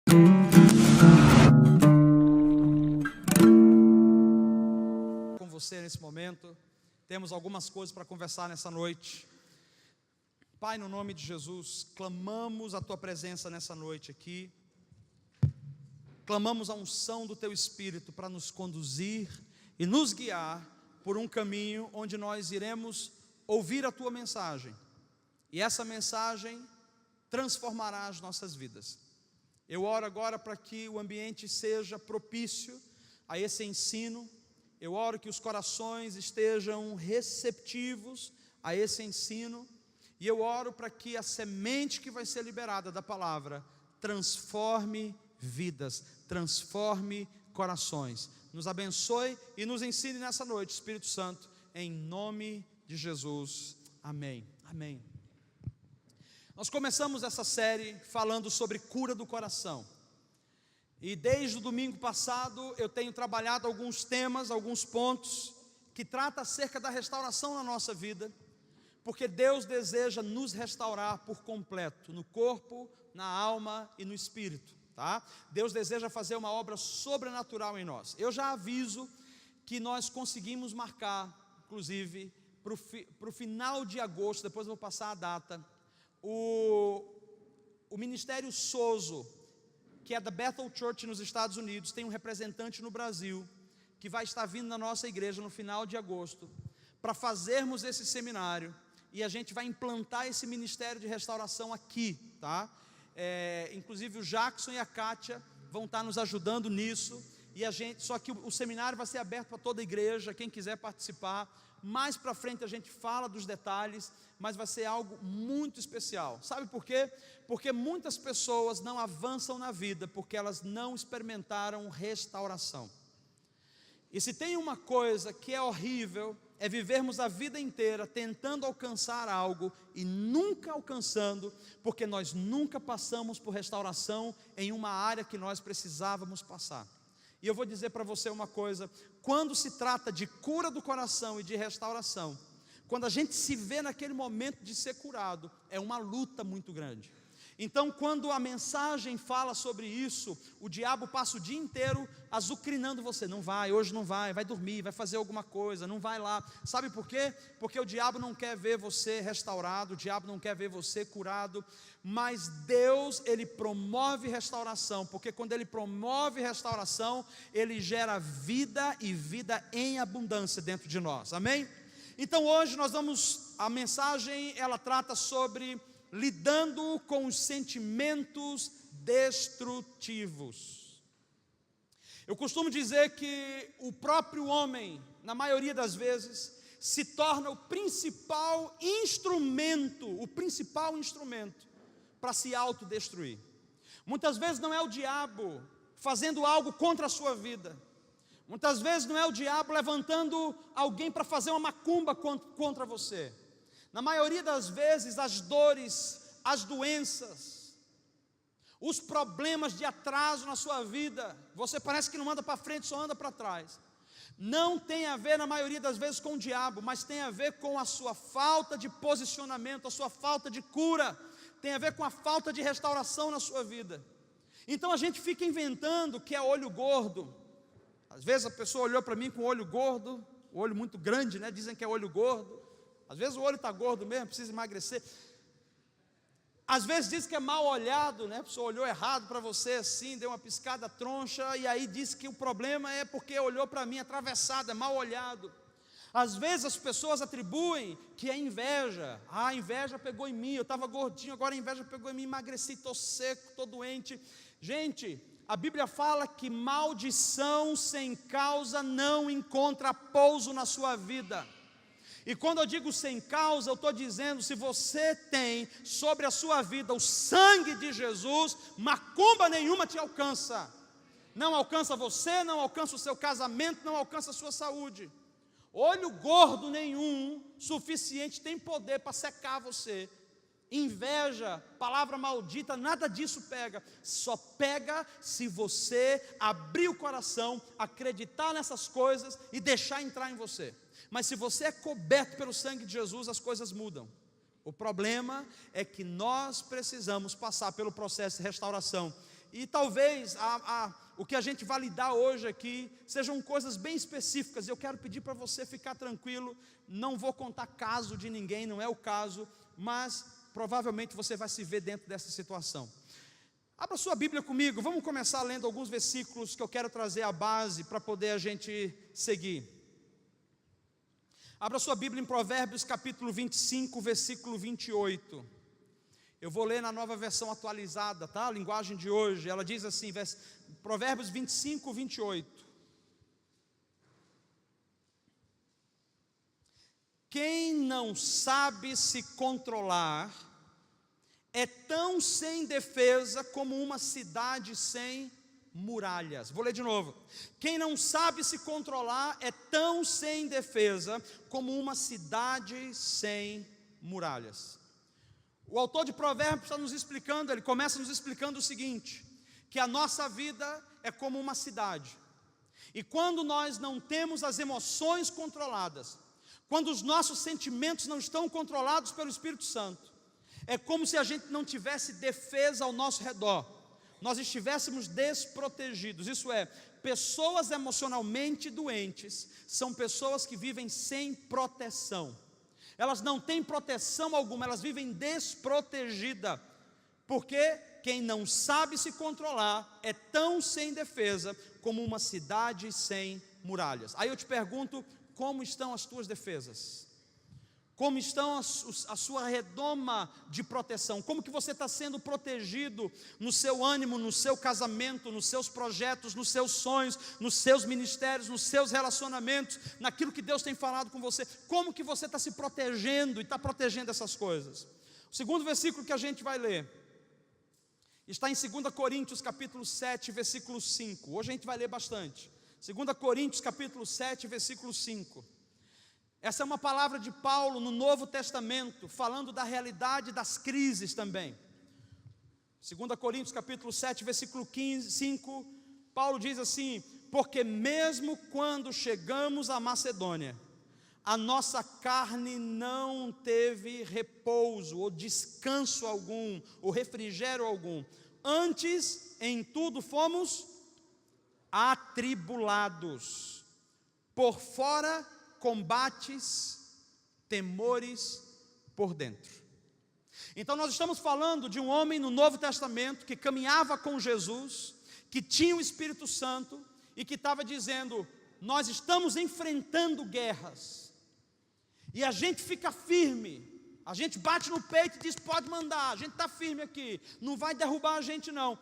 Com você nesse momento, temos algumas coisas para conversar nessa noite. Pai, no nome de Jesus, clamamos a Tua presença nessa noite aqui, clamamos a unção do Teu Espírito para nos conduzir e nos guiar por um caminho onde nós iremos ouvir a Tua mensagem, e essa mensagem transformará as nossas vidas. Eu oro agora para que o ambiente seja propício a esse ensino. Eu oro que os corações estejam receptivos a esse ensino, e eu oro para que a semente que vai ser liberada da palavra transforme vidas, transforme corações. Nos abençoe e nos ensine nessa noite, Espírito Santo, em nome de Jesus, amém, amém. Nós começamos essa série falando sobre cura do coração, e desde o domingo passado eu tenho trabalhado alguns temas, alguns pontos, que tratam acerca da restauração na nossa vida, porque Deus deseja nos restaurar por completo, no corpo, na alma e no espírito, tá? Deus deseja fazer uma obra sobrenatural em nós. Eu já aviso que nós conseguimos marcar, inclusive, para o final de agosto, depois eu vou passar a data, o Ministério Sozo, que é da Bethel Church nos Estados Unidos, tem um representante no Brasil, que vai estar vindo na nossa igreja no final de agosto, para fazermos esse seminário, e a gente vai implantar esse ministério de restauração aqui, tá? Inclusive o Jackson e a Kátia vão estar nos ajudando nisso, e só que o seminário vai ser aberto para toda a igreja, quem quiser participar. Mais para frente a gente fala dos detalhes, mas vai ser algo muito especial. Sabe por quê? Porque muitas pessoas não avançam na vida, porque elas não experimentaram restauração. E se tem uma coisa que é horrível, é vivermos a vida inteira tentando alcançar algo e nunca alcançando, porque nós nunca passamos por restauração em uma área que nós precisávamos passar. E eu vou dizer para você uma coisa: quando se trata de cura do coração e de restauração, quando a gente se vê naquele momento de ser curado, é uma luta muito grande. Então, quando a mensagem fala sobre isso, o diabo passa o dia inteiro azucrinando você. Não vai, hoje não vai, vai dormir, vai fazer alguma coisa, não vai lá. Sabe por quê? Porque o diabo não quer ver você restaurado, o diabo não quer ver você curado. Mas Deus, Ele promove restauração, porque quando Ele promove restauração, Ele gera vida e vida em abundância dentro de nós, amém? Então hoje a mensagem ela trata sobre lidando com os sentimentos destrutivos. Eu costumo dizer que o próprio homem, na maioria das vezes, se torna o principal instrumento para se autodestruir. Muitas vezes não é o diabo fazendo algo contra a sua vida, muitas vezes não é o diabo levantando alguém para fazer uma macumba contra você. Na maioria das vezes, as dores, as doenças, os problemas de atraso na sua vida, você parece que não anda para frente, só anda para trás, não tem a ver na maioria das vezes com o diabo, mas tem a ver com a sua falta de posicionamento, a sua falta de cura, tem a ver com a falta de restauração na sua vida. Então a gente fica inventando que é olho gordo. Às vezes a pessoa olhou para mim com olho gordo, o olho muito grande, né? Dizem que é olho gordo. Às vezes o olho está gordo mesmo, precisa emagrecer. Às vezes diz que é mal olhado, né? A pessoa olhou errado para você assim, deu uma piscada troncha, e aí diz que o problema é porque olhou para mim atravessado, é mal olhado. Às vezes as pessoas atribuem que é inveja. A inveja pegou em mim, eu estava gordinho, agora a inveja pegou em mim, emagreci, estou seco, estou doente. Gente, a Bíblia fala que maldição sem causa não encontra pouso na sua vida. E quando eu digo sem causa, eu estou dizendo, se você tem sobre a sua vida o sangue de Jesus, macumba nenhuma te alcança. Não alcança você, não alcança o seu casamento, não alcança a sua saúde. Olho gordo nenhum suficiente tem poder para secar você. Inveja, palavra maldita, nada disso pega. Só pega se você abrir o coração, acreditar nessas coisas e deixar entrar em você. Mas se você é coberto pelo sangue de Jesus, as coisas mudam. O problema é que nós precisamos passar pelo processo de restauração. E talvez o que a gente vai lidar hoje aqui sejam coisas bem específicas. Eu quero pedir para você ficar tranquilo, não vou contar caso de ninguém, não é o caso, mas provavelmente você vai se ver dentro dessa situação. Abra sua Bíblia comigo, vamos começar lendo alguns versículos que eu quero trazer à base para poder a gente seguir. Abra sua Bíblia em Provérbios capítulo 25, versículo 28. Eu vou ler na nova versão atualizada, tá? A linguagem de hoje, ela diz assim, Provérbios 25, 28. Quem não sabe se controlar é tão sem defesa como uma cidade sem muralhas. Vou ler de novo. Quem não sabe se controlar é tão sem defesa como uma cidade sem muralhas. O autor de Provérbios está nos explicando, ele começa nos explicando o seguinte, que a nossa vida é como uma cidade. E quando nós não temos as emoções controladas, quando os nossos sentimentos não estão controlados pelo Espírito Santo, é como se a gente não tivesse defesa ao nosso redor, nós estivéssemos desprotegidos. Isso é, pessoas emocionalmente doentes são pessoas que vivem sem proteção. Elas não têm proteção alguma, elas vivem desprotegidas, porque quem não sabe se controlar é tão sem defesa como uma cidade sem muralhas. Aí eu te pergunto, como estão as tuas defesas? Como estão a sua redoma de proteção? Como que você está sendo protegido no seu ânimo, no seu casamento, nos seus projetos, nos seus sonhos, nos seus ministérios, nos seus relacionamentos, naquilo que Deus tem falado com você? Como que você está se protegendo e está protegendo essas coisas? O segundo versículo que a gente vai ler está em 2 Coríntios capítulo 7, versículo 5. Hoje a gente vai ler bastante. 2 Coríntios capítulo 7, versículo 5. Essa é uma palavra de Paulo no Novo Testamento, falando da realidade das crises também. 2 Coríntios capítulo 7, versículo 5, Paulo diz assim: porque mesmo quando chegamos à Macedônia, a nossa carne não teve repouso, ou descanso algum, ou refrigério algum. Antes, em tudo fomos atribulados, por fora combates, temores por dentro. Então nós estamos falando de um homem no Novo Testamento que caminhava com Jesus, que tinha o Espírito Santo e que estava dizendo: nós estamos enfrentando guerras, e a gente fica firme, a gente bate no peito e diz: pode mandar, a gente está firme aqui, não vai derrubar a gente não.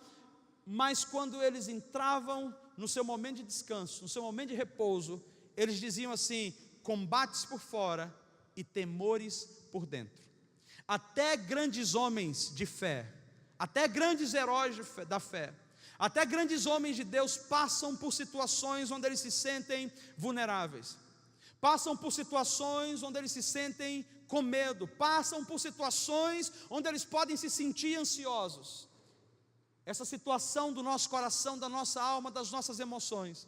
Mas quando eles entravam no seu momento de descanso, no seu momento de repouso, eles diziam assim: combates por fora e temores por dentro. Até grandes homens de fé, até grandes heróis da fé, até grandes homens de Deus passam por situações onde eles se sentem vulneráveis, passam por situações onde eles se sentem com medo, passam por situações onde eles podem se sentir ansiosos. Essa situação do nosso coração, da nossa alma, das nossas emoções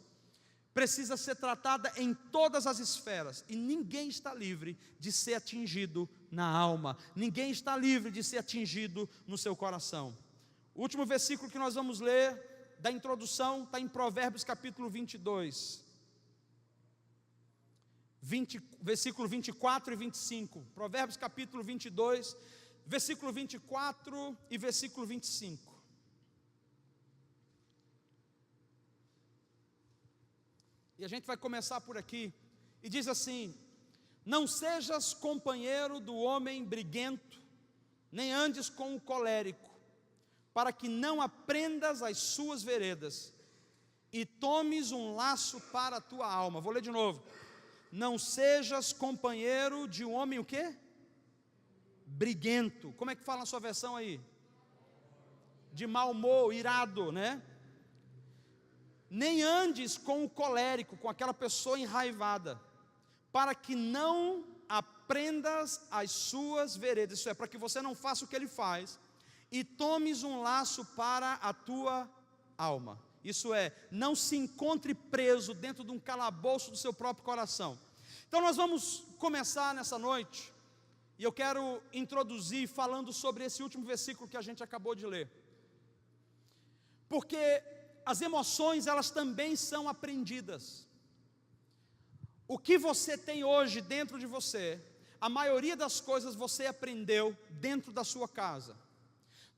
precisa ser tratada em todas as esferas, e ninguém está livre de ser atingido na alma, ninguém está livre de ser atingido no seu coração. O último versículo que nós vamos ler da introdução está em Provérbios capítulo 22, versículo 24 e 25, Provérbios capítulo 22, versículo 24 e versículo 25. E a gente vai começar por aqui, e diz assim: não sejas companheiro do homem briguento, nem andes com o colérico, para que não aprendas as suas veredas, e tomes um laço para a tua alma. Vou ler de novo. Não sejas companheiro de um homem o quê? Briguento. Como é que fala na sua versão aí? De mau humor, irado, né? Nem andes com o colérico, com aquela pessoa enraivada, para que não aprendas as suas veredas. Isso é, para que você não faça o que ele faz, e tomes um laço para a tua alma. Isso é, não se encontre preso dentro de um calabouço do seu próprio coração. Então nós vamos começar nessa noite, e eu quero introduzir falando sobre esse último versículo que a gente acabou de ler. Porque as emoções, elas também são aprendidas. O que você tem hoje dentro de você, a maioria das coisas você aprendeu dentro da sua casa.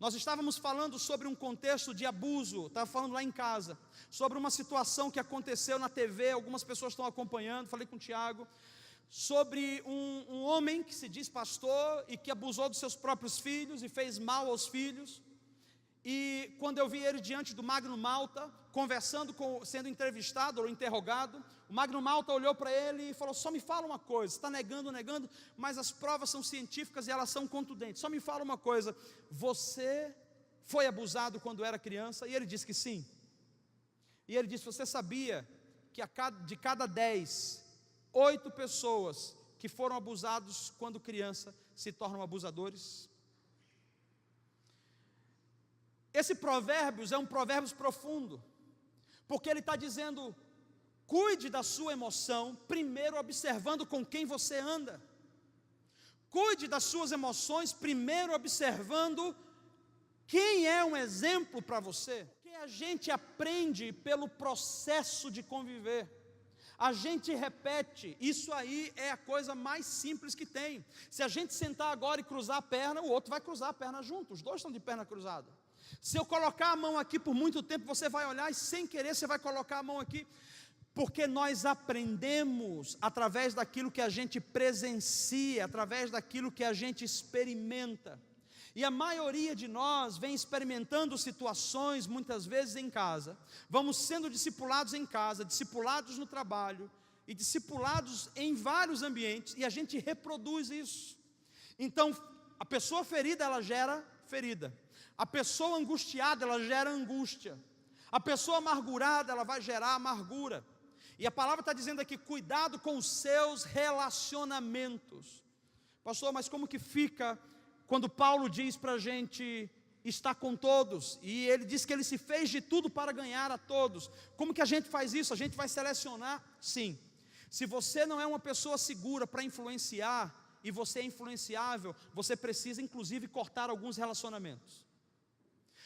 Nós estávamos falando sobre um contexto de abuso, estava falando lá em casa, sobre uma situação que aconteceu na TV, algumas pessoas estão acompanhando, falei com o Tiago, sobre um homem que se diz pastor e que abusou dos seus próprios filhos e fez mal aos filhos. E quando eu vi ele diante do Magno Malta, conversando, sendo entrevistado ou interrogado, o Magno Malta olhou para ele e falou: só me fala uma coisa, você está negando, mas as provas são científicas e elas são contundentes, só me fala uma coisa, você foi abusado quando era criança? E ele disse que sim. E ele disse: você sabia que de cada 10, 8 pessoas que foram abusados quando criança se tornam abusadores? Esse Provérbios é um Provérbios profundo, porque ele está dizendo: cuide da sua emoção, primeiro observando com quem você anda. Cuide das suas emoções, primeiro observando quem é um exemplo para você. Que a gente aprende pelo processo de conviver. A gente repete, isso aí é a coisa mais simples que tem. Se a gente sentar agora e cruzar a perna, o outro vai cruzar a perna junto, os dois estão de perna cruzada. Se eu colocar a mão aqui por muito tempo, você vai olhar e sem querer você vai colocar a mão aqui, porque nós aprendemos através daquilo que a gente presencia, através daquilo que a gente experimenta. E a maioria de nós vem experimentando situações, muitas vezes em casa, vamos sendo discipulados em casa, discipulados no trabalho, e discipulados em vários ambientes, e a gente reproduz isso. Então, a pessoa ferida, ela gera ferida. A pessoa angustiada, ela gera angústia. A pessoa amargurada, ela vai gerar amargura. E a palavra está dizendo aqui: cuidado com os seus relacionamentos. Pastor, mas como que fica quando Paulo diz para a gente estar com todos? E ele diz que ele se fez de tudo para ganhar a todos. Como que a gente faz isso? A gente vai selecionar? Sim. Se você não é uma pessoa segura para influenciar, e você é influenciável, você precisa inclusive cortar alguns relacionamentos.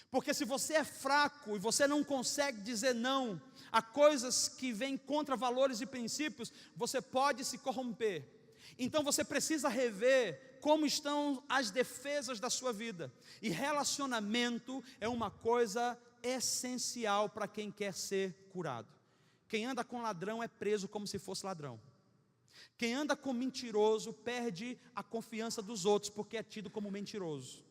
Porque se você é fraco e você não consegue dizer não a coisas que vêm contra valores e princípios, você pode se corromper. Então você precisa rever como estão as defesas da sua vida. E relacionamento é uma coisa essencial para quem quer ser curado. Quem anda com ladrão é preso como se fosse ladrão. Quem anda com mentiroso perde a confiança dos outros, porque é tido como mentiroso.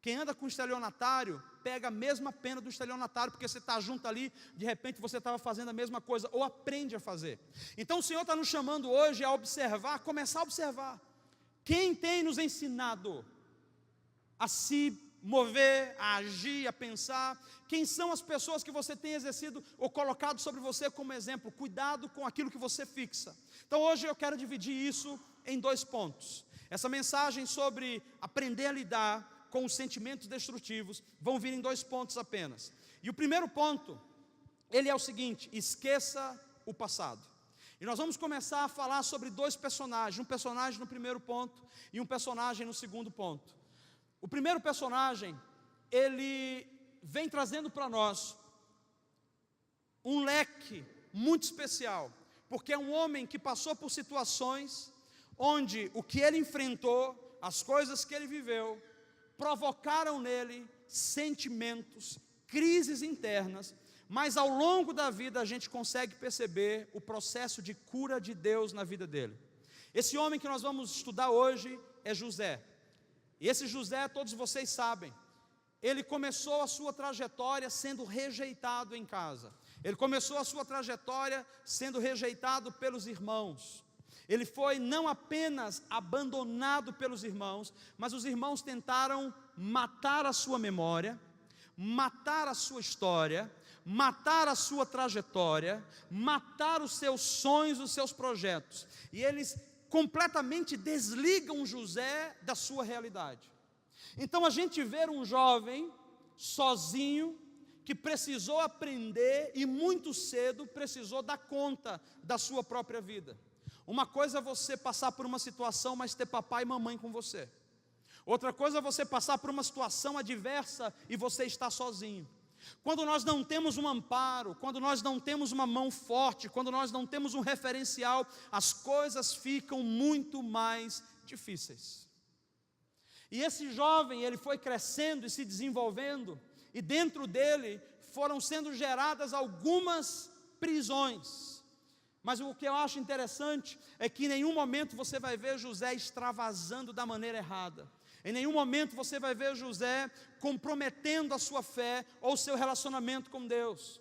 Quem anda com estelionatário pega a mesma pena do estelionatário, porque você está junto ali, de repente você estava fazendo a mesma coisa, ou aprende a fazer. Então o Senhor está nos chamando hoje a observar, começar a observar. Quem tem nos ensinado a se mover, a agir, a pensar? Quem são as pessoas que você tem exercido ou colocado sobre você como exemplo? Cuidado com aquilo que você fixa. Então hoje eu quero dividir isso em 2 pontos. Essa mensagem sobre aprender a lidar com os sentimentos destrutivos vão vir em 2 pontos apenas. E o primeiro ponto, ele é o seguinte: esqueça o passado. E nós vamos começar a falar sobre 2 personagens, um personagem no primeiro ponto e um personagem no segundo ponto. O primeiro personagem, ele vem trazendo para nós um leque muito especial, porque é um homem que passou por situações onde o que ele enfrentou, as coisas que ele viveu, provocaram nele sentimentos, crises internas, mas ao longo da vida a gente consegue perceber o processo de cura de Deus na vida dele. Esse homem que nós vamos estudar hoje é José. E esse José, todos vocês sabem, ele começou a sua trajetória sendo rejeitado em casa. Ele começou a sua trajetória sendo rejeitado pelos irmãos. Ele foi não apenas abandonado pelos irmãos, mas os irmãos tentaram matar a sua memória, matar a sua história, matar a sua trajetória, matar os seus sonhos, os seus projetos. E eles completamente desligam José da sua realidade. Então a gente vê um jovem sozinho, que precisou aprender e muito cedo precisou dar conta da sua própria vida. Uma coisa é você passar por uma situação, mas ter papai e mamãe com você. Outra coisa é você passar por uma situação adversa e você estar sozinho. Quando nós não temos um amparo, quando nós não temos uma mão forte, quando nós não temos um referencial, as coisas ficam muito mais difíceis. E esse jovem, ele foi crescendo e se desenvolvendo, e dentro dele foram sendo geradas algumas prisões. Mas o que eu acho interessante é que em nenhum momento você vai ver José extravasando da maneira errada. Em nenhum momento você vai ver José comprometendo a sua fé ou seu relacionamento com Deus.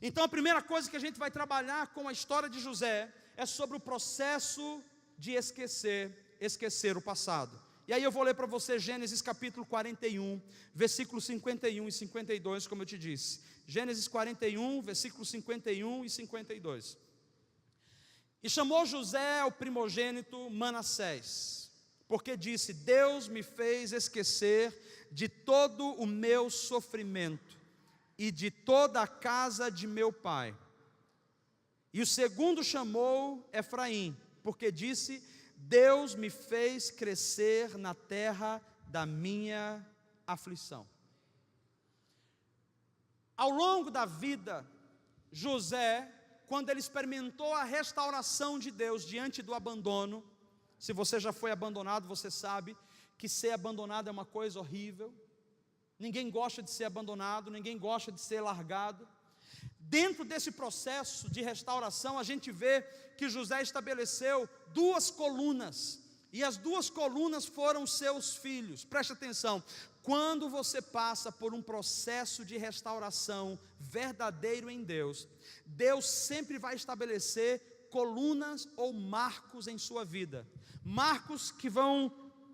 Então a primeira coisa que a gente vai trabalhar com a história de José é sobre o processo de esquecer o passado. E aí eu vou ler para você Gênesis capítulo 41, versículos 51 e 52, como eu te disse. Gênesis 41, versículos 51 e 52. E chamou José o primogênito Manassés, porque disse: Deus me fez esquecer de todo o meu sofrimento e de toda a casa de meu pai. E o segundo chamou Efraim, porque disse: Deus me fez crescer na terra da minha aflição. Ao longo da vida, José, quando ele experimentou a restauração de Deus diante do abandono, se você já foi abandonado, você sabe que ser abandonado é uma coisa horrível. Ninguém gosta de ser abandonado, ninguém gosta de ser largado. Dentro desse processo de restauração, a gente vê que José estabeleceu 2 colunas, e as 2 colunas foram seus filhos. Preste atenção, quando você passa por um processo de restauração verdadeiro em Deus, Deus sempre vai estabelecer colunas ou marcos em sua vida, marcos que vão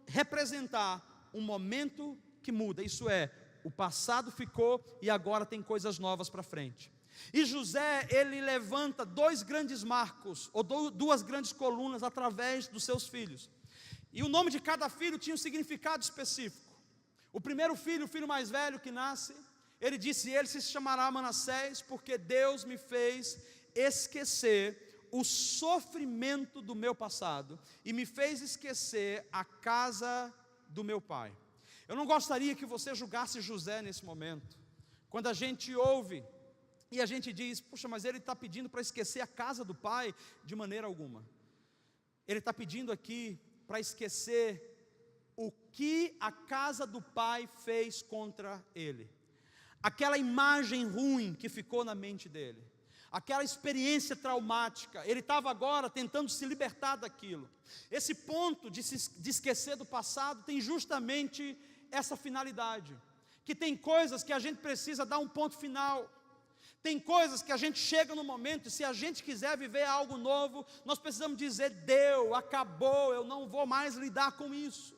representar um momento que muda, isso é, o passado ficou e agora tem coisas novas para frente. E José, ele levanta 2 grandes marcos, ou 2 grandes colunas através dos seus filhos, e o nome de cada filho tinha um significado específico. O primeiro filho, o filho mais velho que nasce, ele disse: ele se chamará Manassés, porque Deus me fez esquecer o sofrimento do meu passado, e me fez esquecer a casa do meu pai. Eu não gostaria que você julgasse José nesse momento, quando a gente ouve, e a gente diz: puxa, mas ele está pedindo para esquecer a casa do pai. De maneira alguma. Ele está pedindo aqui para esquecer o que a casa do pai fez contra ele, aquela imagem ruim que ficou na mente dele, aquela experiência traumática. Ele estava agora tentando se libertar daquilo. Esse ponto de esquecer do passado tem justamente essa finalidade, que tem coisas que a gente precisa dar um ponto final. Tem coisas que a gente chega no momento, e se a gente quiser viver algo novo, nós precisamos dizer: deu, acabou, eu não vou mais lidar com isso.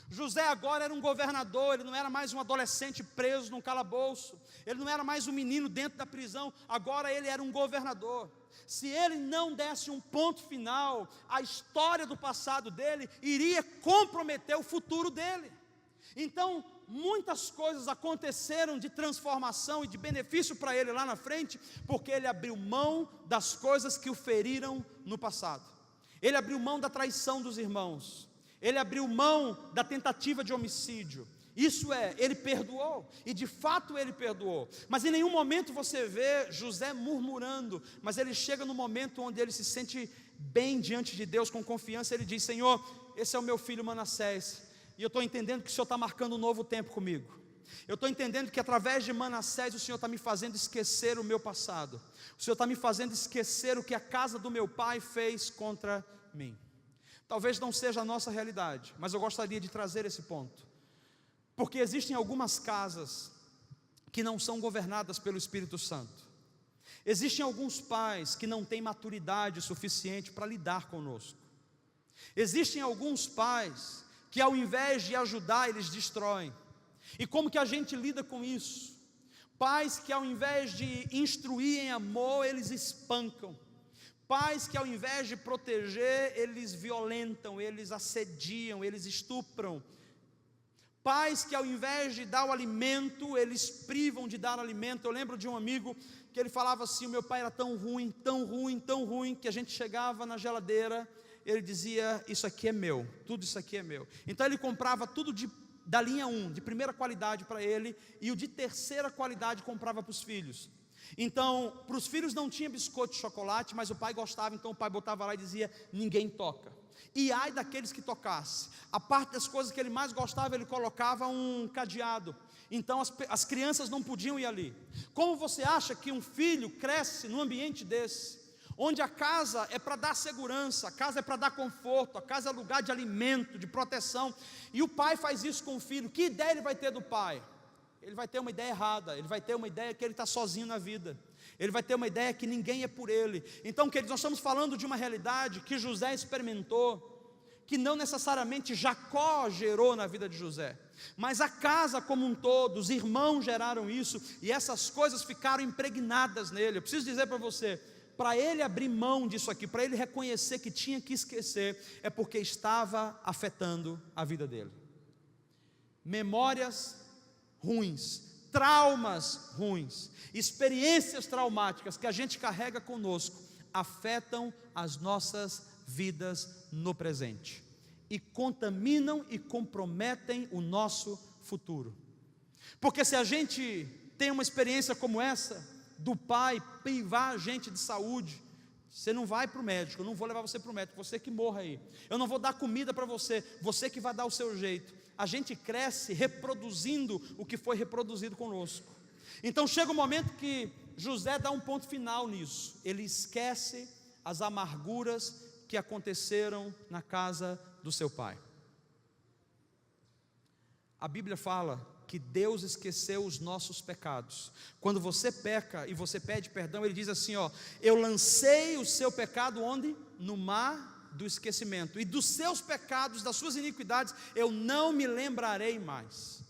José agora era um governador, ele não era mais um adolescente preso num calabouço, ele não era mais um menino dentro da prisão, agora ele era um governador. Se ele não desse um ponto final, a história do passado dele iria comprometer o futuro dele. Então, muitas coisas aconteceram de transformação e de benefício para ele lá na frente, porque ele abriu mão das coisas que o feriram no passado. Ele abriu mão da traição dos irmãos, ele abriu mão da tentativa de homicídio. Isso é, ele perdoou, e de fato ele perdoou. Mas em nenhum momento você vê José murmurando, mas ele chega no momento onde ele se sente bem diante de Deus, com confiança. Ele diz: Senhor, esse é o meu filho Manassés, e eu estou entendendo que o Senhor está marcando um novo tempo comigo. Eu estou entendendo que através de Manassés o Senhor está me fazendo esquecer o meu passado. O Senhor está me fazendo esquecer o que a casa do meu pai fez contra mim. Talvez não seja a nossa realidade, mas eu gostaria de trazer esse ponto, porque existem algumas casas que não são governadas pelo Espírito Santo. Existem alguns pais que não têm maturidade suficiente para lidar conosco. Existem alguns pais que, ao invés de ajudar, eles destroem. E como que a gente lida com isso? Pais que, ao invés de instruir em amor, eles espancam. Pais que, ao invés de proteger, eles violentam, eles assediam, eles estupram. Pais que, ao invés de dar o alimento, eles privam de dar alimento. Eu lembro de um amigo que ele falava assim: o meu pai era tão ruim, tão ruim, tão ruim, que a gente chegava na geladeira, ele dizia: isso aqui é meu, tudo isso aqui é meu. Então ele comprava tudo de da linha 1, de primeira qualidade para ele, e o de terceira qualidade comprava para os filhos. Então, para os filhos não tinha biscoito de chocolate, mas o pai gostava, então o pai botava lá e dizia: ninguém toca. E ai daqueles que tocasse. A parte das coisas que ele mais gostava, ele colocava um cadeado. Então as crianças não podiam ir ali. Como você acha que um filho cresce num ambiente desse, onde a casa é para dar segurança, a casa é para dar conforto, a casa é lugar de alimento, de proteção, e o pai faz isso com o filho? Que ideia ele vai ter do pai? Ele vai ter uma ideia errada, ele vai ter uma ideia que ele está sozinho na vida, ele vai ter uma ideia que ninguém é por ele. Então, queridos, nós estamos falando de uma realidade que José experimentou, que não necessariamente Jacó gerou na vida de José, mas a casa como um todo, os irmãos geraram isso, e essas coisas ficaram impregnadas nele. Eu preciso dizer para você, para ele abrir mão disso aqui, para ele reconhecer que tinha que esquecer, é porque estava afetando a vida dele. Memórias ruins, traumas ruins, experiências traumáticas que a gente carrega conosco, afetam as nossas vidas no presente, e contaminam e comprometem o nosso futuro. Porque se a gente tem uma experiência como essa, do pai privar a gente de saúde, você não vai para o médico, eu não vou levar você para o médico, você que morra aí, eu não vou dar comida para você, você que vai dar o seu jeito. A gente cresce reproduzindo o que foi reproduzido conosco. Então chega um momento que José dá um ponto final nisso, ele esquece as amarguras que aconteceram na casa do seu pai. A Bíblia fala que Deus esqueceu os nossos pecados. Quando você peca e você pede perdão, Ele diz assim, ó: eu lancei o seu pecado onde? No mar do esquecimento, e dos seus pecados, das suas iniquidades, eu não me lembrarei mais.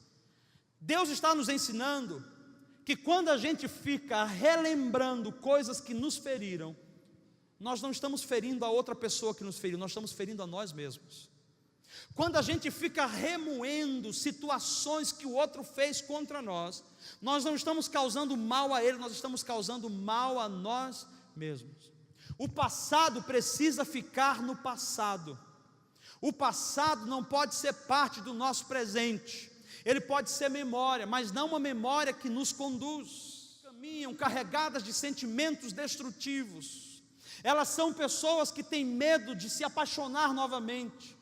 Deus está nos ensinando que quando a gente fica relembrando coisas que nos feriram, nós não estamos ferindo a outra pessoa que nos feriu, nós estamos ferindo a nós mesmos. Quando a gente fica remoendo situações que o outro fez contra nós, nós não estamos causando mal a ele, nós estamos causando mal a nós mesmos. O passado precisa ficar no passado. O passado não pode ser parte do nosso presente. Ele pode ser memória, mas não uma memória que nos conduz. Caminham carregadas de sentimentos destrutivos. Elas são pessoas que têm medo de se apaixonar novamente,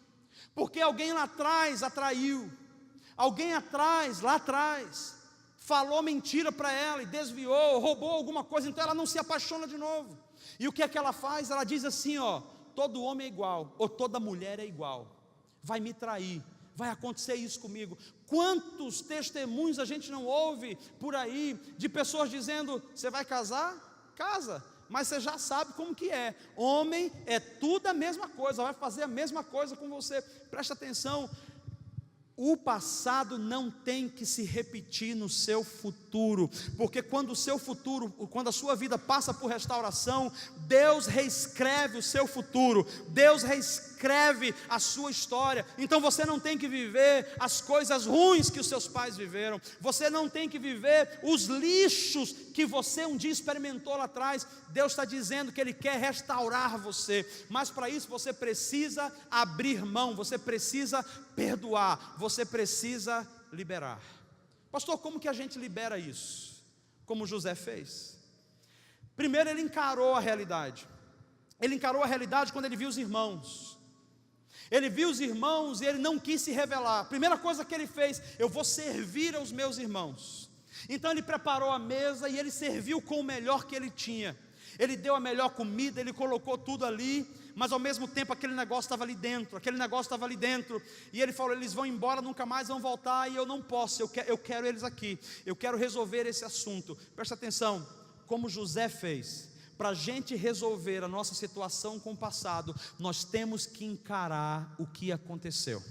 porque alguém lá atrás atraiu, alguém lá atrás falou mentira para ela e desviou, roubou alguma coisa, então ela não se apaixona de novo. E o que é que ela faz? Ela diz assim, ó: todo homem é igual, ou toda mulher é igual, vai me trair, vai acontecer isso comigo. Quantos testemunhos a gente não ouve por aí, de pessoas dizendo: você vai casar? Casa, mas você já sabe como que é, homem é tudo a mesma coisa, vai fazer a mesma coisa com você. Presta atenção, o passado não tem que se repetir no seu futuro, porque quando a sua vida passa por restauração, Deus reescreve o seu futuro, Deus reescreve a sua história. Então você não tem que viver as coisas ruins que os seus pais viveram, você não tem que viver os lixos que você um dia experimentou lá atrás. Deus está dizendo que Ele quer restaurar você, mas para isso você precisa abrir mão, você precisa perdoar, você precisa liberar. Pastor, como que a gente libera isso? Como José fez. Primeiro ele encarou a realidade. Ele encarou a realidade quando ele viu os irmãos. Ele viu os irmãos e ele não quis se revelar. Primeira coisa que ele fez: eu vou servir aos meus irmãos. Então ele preparou a mesa e ele serviu com o melhor que ele tinha. Ele deu a melhor comida, ele colocou tudo ali, mas ao mesmo tempo aquele negócio estava ali dentro, e ele falou: eles vão embora, nunca mais vão voltar, e eu não posso, eu quero eles aqui, eu quero resolver esse assunto. Presta atenção, como José fez. Para a gente resolver a nossa situação com o passado, nós temos que encarar o que aconteceu,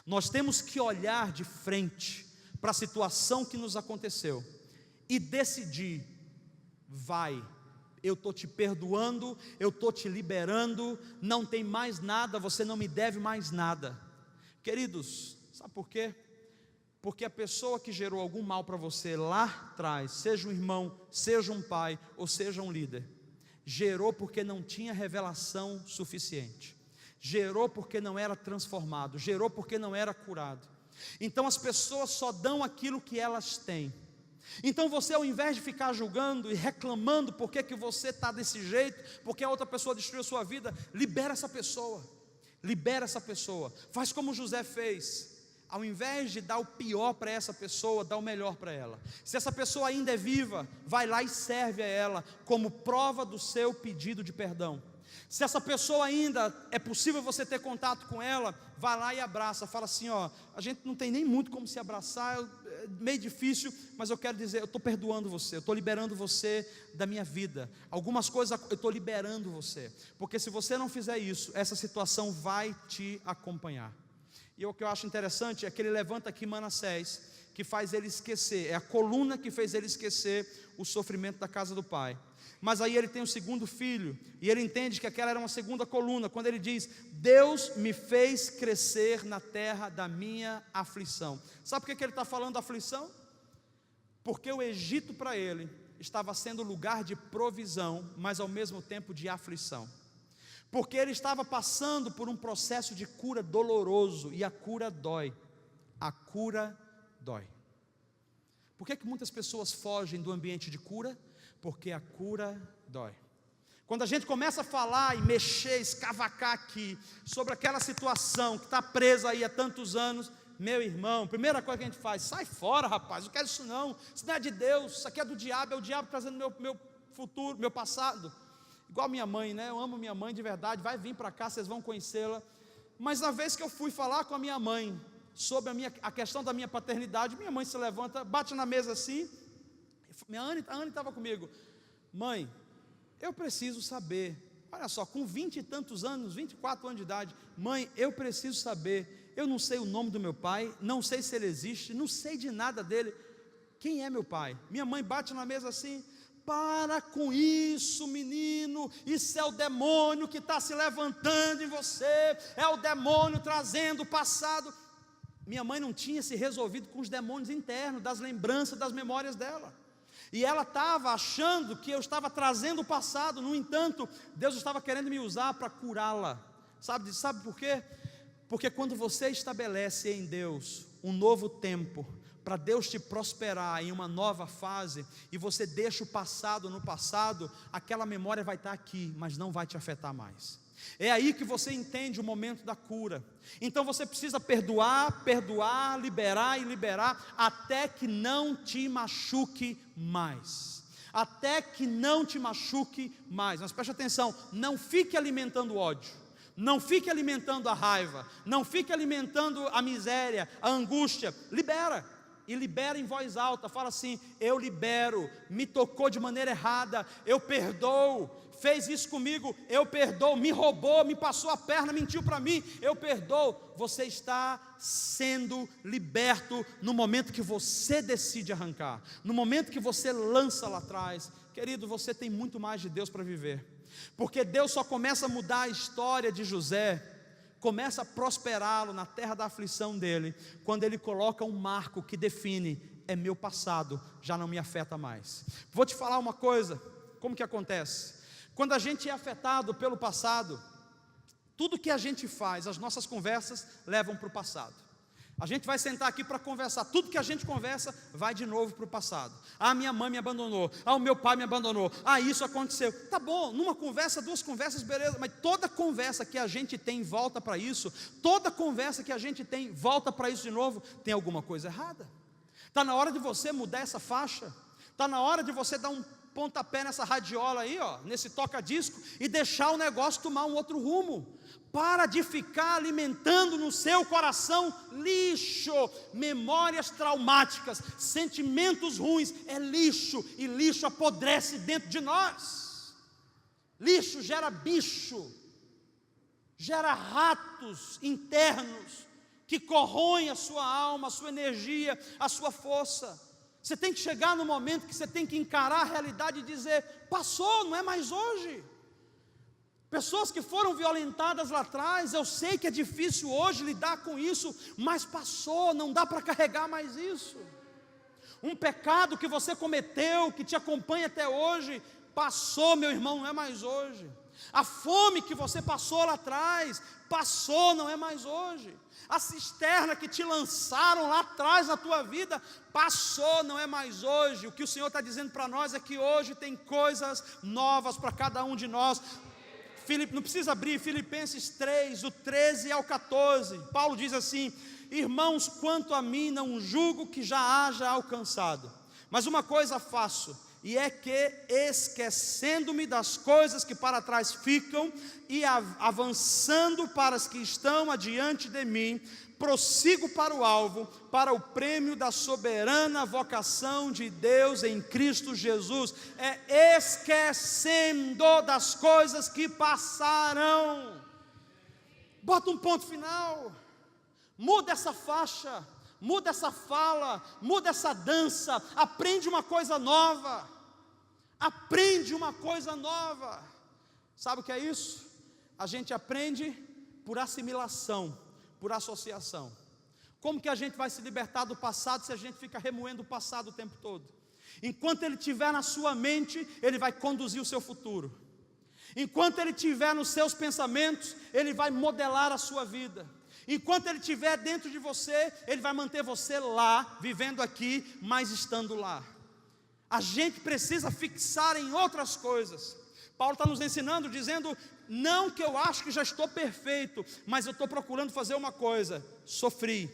nós temos que olhar de frente para a situação que nos aconteceu e decidir: vai, eu estou te perdoando, eu estou te liberando, não tem mais nada, você não me deve mais nada. Queridos, sabe por quê? Porque a pessoa que gerou algum mal para você lá atrás, seja um irmão, seja um pai, ou seja um líder, gerou porque não tinha revelação suficiente, gerou porque não era transformado, gerou porque não era curado. Então as pessoas só dão aquilo que elas têm. Então você, ao invés de ficar julgando e reclamando por que você está desse jeito, porque a outra pessoa destruiu a sua vida, libera essa pessoa, faz como José fez. Ao invés de dar o pior para essa pessoa, dá o melhor para ela. Se essa pessoa ainda é viva, vai lá e serve a ela como prova do seu pedido de perdão. Se essa pessoa ainda é possível você ter contato com ela, vai lá e abraça, fala assim, ó, a gente não tem nem muito como se abraçar, é meio difícil, mas eu quero dizer, eu estou perdoando você, eu estou liberando você da minha vida, algumas coisas eu estou liberando você, porque se você não fizer isso, essa situação vai te acompanhar. E o que eu acho interessante é que ele levanta aqui Manassés, que faz ele esquecer, é a coluna que fez ele esquecer o sofrimento da casa do pai. Mas aí ele tem o segundo filho, e ele entende que aquela era uma segunda coluna, quando ele diz, Deus me fez crescer na terra da minha aflição. Sabe por que ele está falando da aflição? Porque o Egito para ele estava sendo lugar de provisão, mas ao mesmo tempo de aflição. Porque ele estava passando por um processo de cura doloroso, e a cura dói. A cura dói. Por que muitas pessoas fogem do ambiente de cura? Porque a cura dói. Quando a gente começa a falar e mexer, escavacar aqui, sobre aquela situação que está presa aí há tantos anos, meu irmão, primeira coisa que a gente faz, sai fora rapaz, não quero isso não é de Deus, isso aqui é do diabo, é o diabo trazendo meu futuro, meu passado. Igual minha mãe, né? Eu amo minha mãe de verdade, vai vir para cá, vocês vão conhecê-la. Mas na vez que eu fui falar com a minha mãe sobre a questão da minha paternidade, minha mãe se levanta, bate na mesa assim. A Anne estava comigo. Mãe, eu preciso saber. Olha só, com 20 e tantos anos, 24 anos de idade. Mãe, eu preciso saber. Eu não sei o nome do meu pai, não sei se ele existe, não sei de nada dele. Quem é meu pai? Minha mãe bate na mesa assim. Para com isso, menino, isso é o demônio que está se levantando em você, é o demônio trazendo o passado. Minha mãe não tinha se resolvido com os demônios internos, das lembranças, das memórias dela, e ela estava achando que eu estava trazendo o passado. No entanto, Deus estava querendo me usar para curá-la. Sabe por quê? Porque quando você estabelece em Deus um novo tempo, para Deus te prosperar em uma nova fase, e você deixa o passado no passado, aquela memória vai estar aqui, mas não vai te afetar mais. É aí que você entende o momento da cura. Então você precisa perdoar, liberar e liberar, até que não te machuque mais. Até que não te machuque mais. Mas preste atenção, não fique alimentando ódio, não fique alimentando a raiva, não fique alimentando a miséria, a angústia. Libera. E libera em voz alta, fala assim, eu libero, me tocou de maneira errada, eu perdoo, fez isso comigo, eu perdoo, me roubou, me passou a perna, mentiu para mim, eu perdoo. Você está sendo liberto no momento que você decide arrancar, no momento que você lança lá atrás. Querido, você tem muito mais de Deus para viver, porque Deus só começa a mudar a história de José, começa a prosperá-lo na terra da aflição dele, quando ele coloca um marco que define, é meu passado, já não me afeta mais. Vou te falar uma coisa, como que acontece? Quando a gente é afetado pelo passado, tudo que a gente faz, as nossas conversas levam para o passado. A gente vai sentar aqui para conversar, tudo que a gente conversa vai de novo para o passado. Ah, minha mãe me abandonou, ah, o meu pai me abandonou, ah, isso aconteceu. Tá bom, numa conversa, duas conversas, beleza, mas toda conversa que a gente tem volta para isso, toda conversa que a gente tem volta para isso de novo, tem alguma coisa errada. Está na hora de você mudar essa faixa, está na hora de você dar um pontapé nessa radiola aí, ó, nesse toca-disco, e deixar o negócio tomar um outro rumo. Para de ficar alimentando no seu coração lixo, memórias traumáticas, sentimentos ruins. É lixo, e lixo apodrece dentro de nós. Lixo gera bicho, gera ratos internos que corroem a sua alma, a sua energia, a sua força. Você tem que chegar no momento que você tem que encarar a realidade e dizer, passou, não é mais hoje. Pessoas que foram violentadas lá atrás, eu sei que é difícil hoje lidar com isso, mas passou, não dá para carregar mais isso. Um pecado que você cometeu, que te acompanha até hoje, passou, meu irmão, não é mais hoje. A fome que você passou lá atrás, passou, não é mais hoje. A cisterna que te lançaram lá atrás na tua vida, passou, não é mais hoje. O que o Senhor está dizendo para nós é que hoje tem coisas novas para cada um de nós. Não precisa abrir, Filipenses 3, do 13 ao 14, Paulo diz assim: irmãos, quanto a mim, não julgo que já haja alcançado, mas uma coisa faço, e é que, esquecendo-me das coisas que para trás ficam, e avançando para as que estão adiante de mim, prossigo para o alvo, para o prêmio da soberana vocação de Deus em Cristo Jesus. É esquecendo das coisas que passaram. Bota um ponto final, muda essa faixa, muda essa fala, muda essa dança, aprende uma coisa nova, aprende uma coisa nova. Sabe o que é isso? A gente aprende por assimilação, por associação. Como que a gente vai se libertar do passado se a gente fica remoendo o passado o tempo todo? Enquanto ele estiver na sua mente, ele vai conduzir o seu futuro. Enquanto ele estiver nos seus pensamentos, ele vai modelar a sua vida. Enquanto ele estiver dentro de você, ele vai manter você lá, vivendo aqui, mas estando lá. A gente precisa fixar em outras coisas. Paulo está nos ensinando, dizendo: não que eu acho que já estou perfeito, mas eu estou procurando fazer uma coisa. Sofri,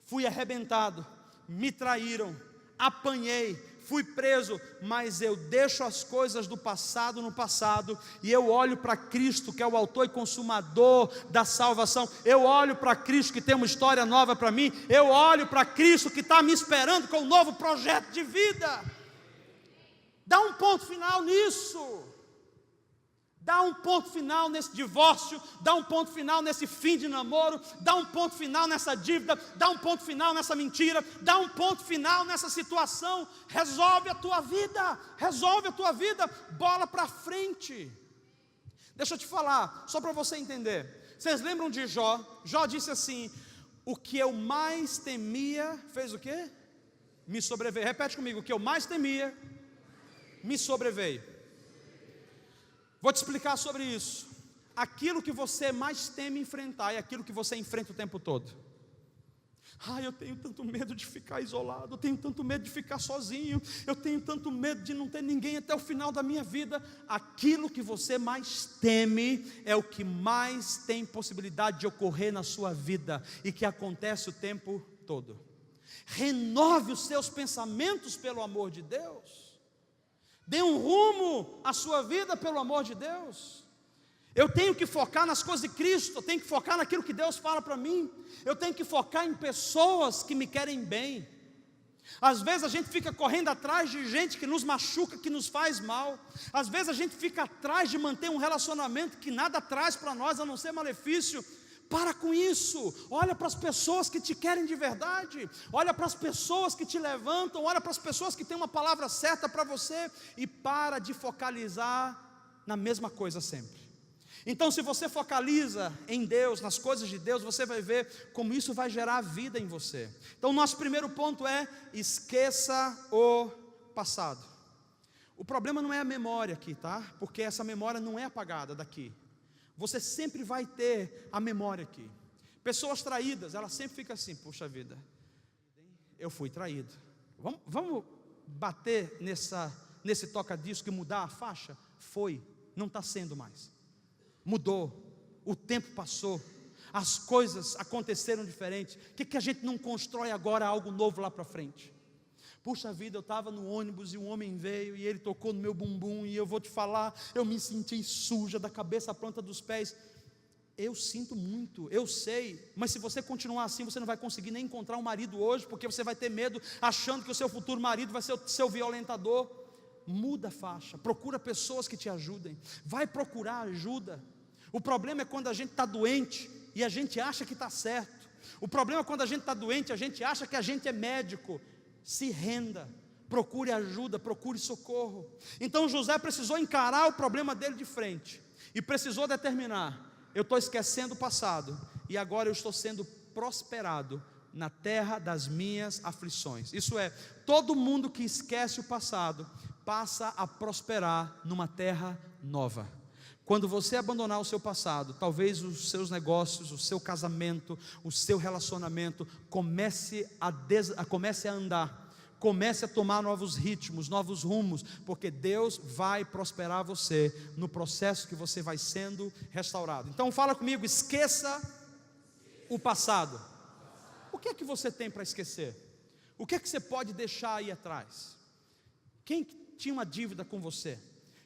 fui arrebentado, me traíram, apanhei, fui preso, mas eu deixo as coisas do passado no passado, e eu olho para Cristo, que é o autor e consumador da salvação. Eu olho para Cristo, que tem uma história nova para mim. Eu olho para Cristo, que está me esperando com um novo projeto de vida. Dá um ponto final nisso. Dá um ponto final nesse divórcio, dá um ponto final nesse fim de namoro, dá um ponto final nessa dívida, dá um ponto final nessa mentira, dá um ponto final nessa situação. Resolve a tua vida, bola para frente. Deixa eu te falar, só para você entender. Vocês lembram de Jó? Jó disse assim: o que eu mais temia, fez o quê? Me sobreveio. Repete comigo: o que eu mais temia, me sobreveio. Vou te explicar sobre isso. Aquilo que você mais teme enfrentar é aquilo que você enfrenta o tempo todo. Eu tenho tanto medo de ficar isolado, eu tenho tanto medo de ficar sozinho, eu tenho tanto medo de não ter ninguém até o final da minha vida. Aquilo que você mais teme é o que mais tem possibilidade de ocorrer na sua vida e que acontece o tempo todo. Renove os seus pensamentos pelo amor de Deus. Dê um rumo à sua vida pelo amor de Deus. Eu tenho que focar nas coisas de Cristo, eu tenho que focar naquilo que Deus fala para mim. Eu tenho que focar em pessoas que me querem bem. Às vezes a gente fica correndo atrás de gente que nos machuca, que nos faz mal. Às vezes a gente fica atrás de manter um relacionamento que nada traz para nós a não ser malefício. Para com isso, olha para as pessoas que te querem de verdade, olha para as pessoas que te levantam, olha para as pessoas que têm uma palavra certa para você, e para de focalizar na mesma coisa sempre. Então, se você focaliza em Deus, nas coisas de Deus, você vai ver como isso vai gerar vida em você. Então, nosso primeiro ponto é: esqueça o passado. O problema não é a memória aqui, tá? Porque essa memória não é apagada daqui. Você sempre vai ter a memória aqui. Pessoas traídas, elas sempre ficam assim: puxa vida, eu fui traído. Vamos bater nesse toca-disco e mudar a faixa? Foi, não está sendo mais. Mudou, o tempo passou, as coisas aconteceram diferente. Por que a gente não constrói agora algo novo lá para frente? Puxa vida, eu estava no ônibus e um homem veio e ele tocou no meu bumbum, e eu vou te falar, eu me senti suja da cabeça à planta dos pés. Eu sinto muito, eu sei, mas se você continuar assim, você não vai conseguir nem encontrar um marido hoje, porque você vai ter medo, achando que o seu futuro marido vai ser o seu violentador. Muda a faixa, procura pessoas que te ajudem, vai procurar ajuda. O problema é quando a gente está doente e a gente acha que está certo. O problema é quando a gente está doente, a gente acha que a gente é médico. Se renda, procure ajuda, procure socorro. Então José precisou encarar o problema dele de frente, e precisou determinar: eu estou esquecendo o passado, e agora eu estou sendo prosperado na terra das minhas aflições. Isso é, todo mundo que esquece o passado, passa a prosperar numa terra nova. Quando você abandonar o seu passado, talvez os seus negócios, o seu casamento, o seu relacionamento comece a andar, comece a tomar novos ritmos, novos rumos, porque Deus vai prosperar você no processo que você vai sendo restaurado. Então fala comigo, esqueça o passado. O que é que você tem para esquecer? O que é que você pode deixar aí atrás? Quem tinha uma dívida com você?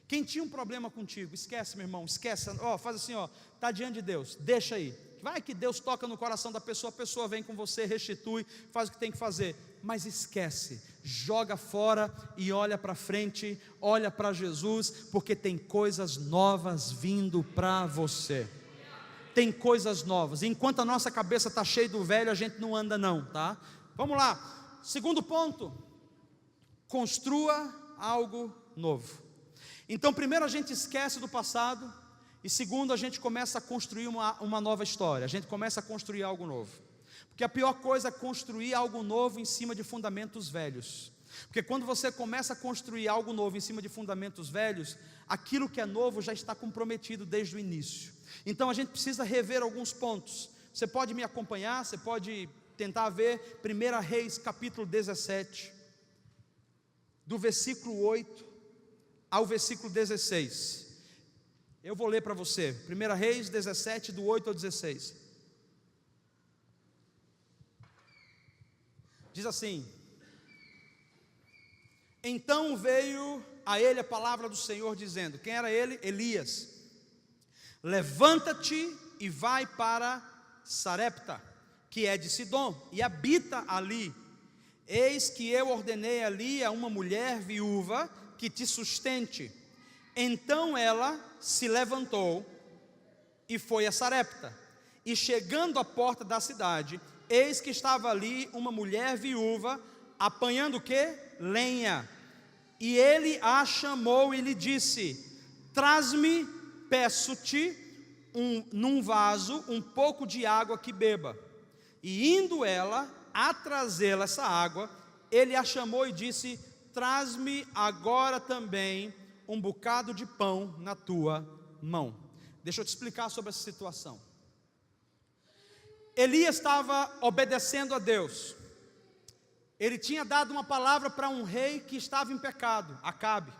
Quem tinha um problema contigo? Esquece, meu irmão, esquece. Faz assim, está diante de Deus, deixa aí. Vai que Deus toca no coração da pessoa, a pessoa vem com você, restitui, faz o que tem que fazer. Mas esquece, joga fora e olha para frente, olha para Jesus, porque tem coisas novas vindo para você. Tem coisas novas. Enquanto a nossa cabeça está cheia do velho, a gente não anda não, tá? Vamos lá. Segundo ponto, construa algo novo. Então, primeiro a gente esquece do passado, e segundo a gente começa a construir uma nova história, a gente começa a construir algo novo, porque a pior coisa é construir algo novo em cima de fundamentos velhos, porque quando você começa a construir algo novo em cima de fundamentos velhos, aquilo que é novo já está comprometido desde o início. Então a gente precisa rever alguns pontos. Você pode me acompanhar, você pode tentar ver 1 Reis capítulo 17, do versículo 8 ao versículo 16, eu vou ler para você, 1 Reis 17, do 8 ao 16, diz assim: então veio a ele a palavra do Senhor dizendo, quem era ele? Elias, levanta-te e vai para Sarepta, que é de Sidom, e habita ali, eis que eu ordenei ali a uma mulher viúva, que te sustente. Então ela se levantou e foi a Sarepta, e chegando à porta da cidade, eis que estava ali uma mulher viúva, apanhando o quê? Lenha, e ele a chamou e lhe disse, traz-me, peço-te, num vaso, um pouco de água que beba. E indo ela a trazê-la essa água, ele a chamou e disse, traz-me agora também um bocado de pão na tua mão. Deixa eu te explicar sobre essa situação. Elias estava obedecendo a Deus. Ele tinha dado uma palavra para um rei que estava em pecado, Acabe.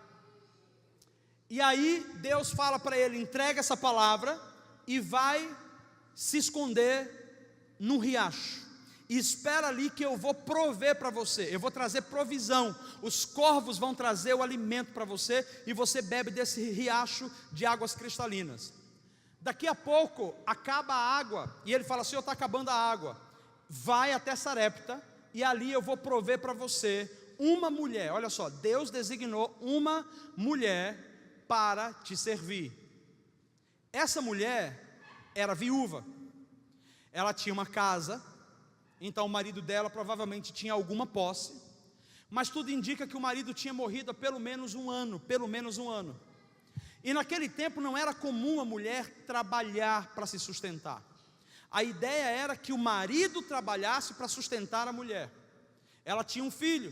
E aí Deus fala para ele, entrega essa palavra e vai se esconder num riacho. E espera ali que eu vou prover para você, eu vou trazer provisão, os corvos vão trazer o alimento para você, e você bebe desse riacho de águas cristalinas. Daqui a pouco, acaba a água, e ele fala, Senhor, está acabando a água, vai até Sarepta, e ali eu vou prover para você uma mulher. Olha só, Deus designou uma mulher para te servir. Essa mulher era viúva, ela tinha uma casa, então o marido dela provavelmente tinha alguma posse, mas tudo indica que o marido tinha morrido há pelo menos um ano, e naquele tempo não era comum a mulher trabalhar para se sustentar, a ideia era que o marido trabalhasse para sustentar a mulher, ela tinha um filho,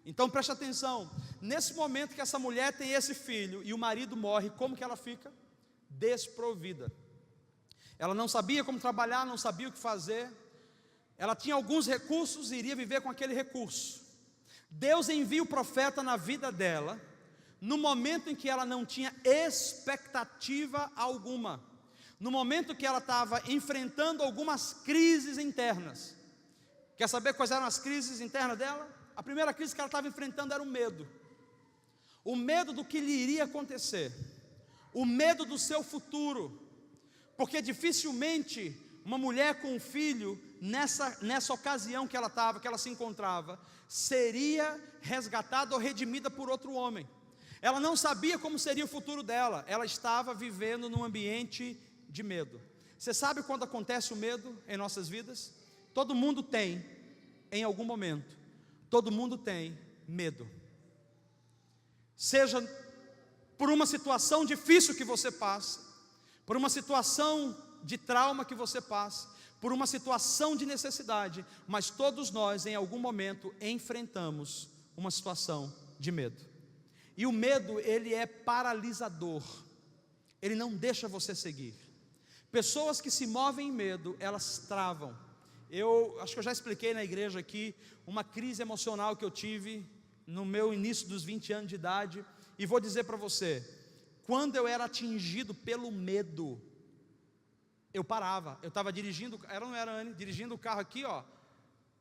então preste atenção, nesse momento que essa mulher tem esse filho, e o marido morre, como que ela fica? Desprovida, ela não sabia como trabalhar, não sabia o que fazer, ela tinha alguns recursos e iria viver com aquele recurso. Deus envia o profeta na vida dela, no momento em que ela não tinha expectativa alguma, no momento que ela estava enfrentando algumas crises internas. Quer saber quais eram as crises internas dela? A primeira crise que ela estava enfrentando era o medo do que lhe iria acontecer, o medo do seu futuro, porque dificilmente uma mulher com um filho, nessa ocasião que ela se encontrava, seria resgatada ou redimida por outro homem. Ela não sabia como seria o futuro dela, ela estava vivendo num ambiente de medo. Você sabe quando acontece o medo em nossas vidas? Todo mundo tem, em algum momento, todo mundo tem medo. Seja por uma situação difícil que você passa, por uma situação de trauma que você passa, por uma situação de necessidade, mas todos nós em algum momento enfrentamos uma situação de medo. E o medo, ele é paralisador. ele não deixa você seguir. Pessoas que se movem em medo, elas travam. Eu acho que eu já expliquei na igreja aqui uma crise emocional que eu tive no meu início dos 20 anos de idade, e vou dizer para você, quando eu era atingido pelo medo, eu parava. Eu estava dirigindo, não era Anne, dirigindo o carro aqui, ó.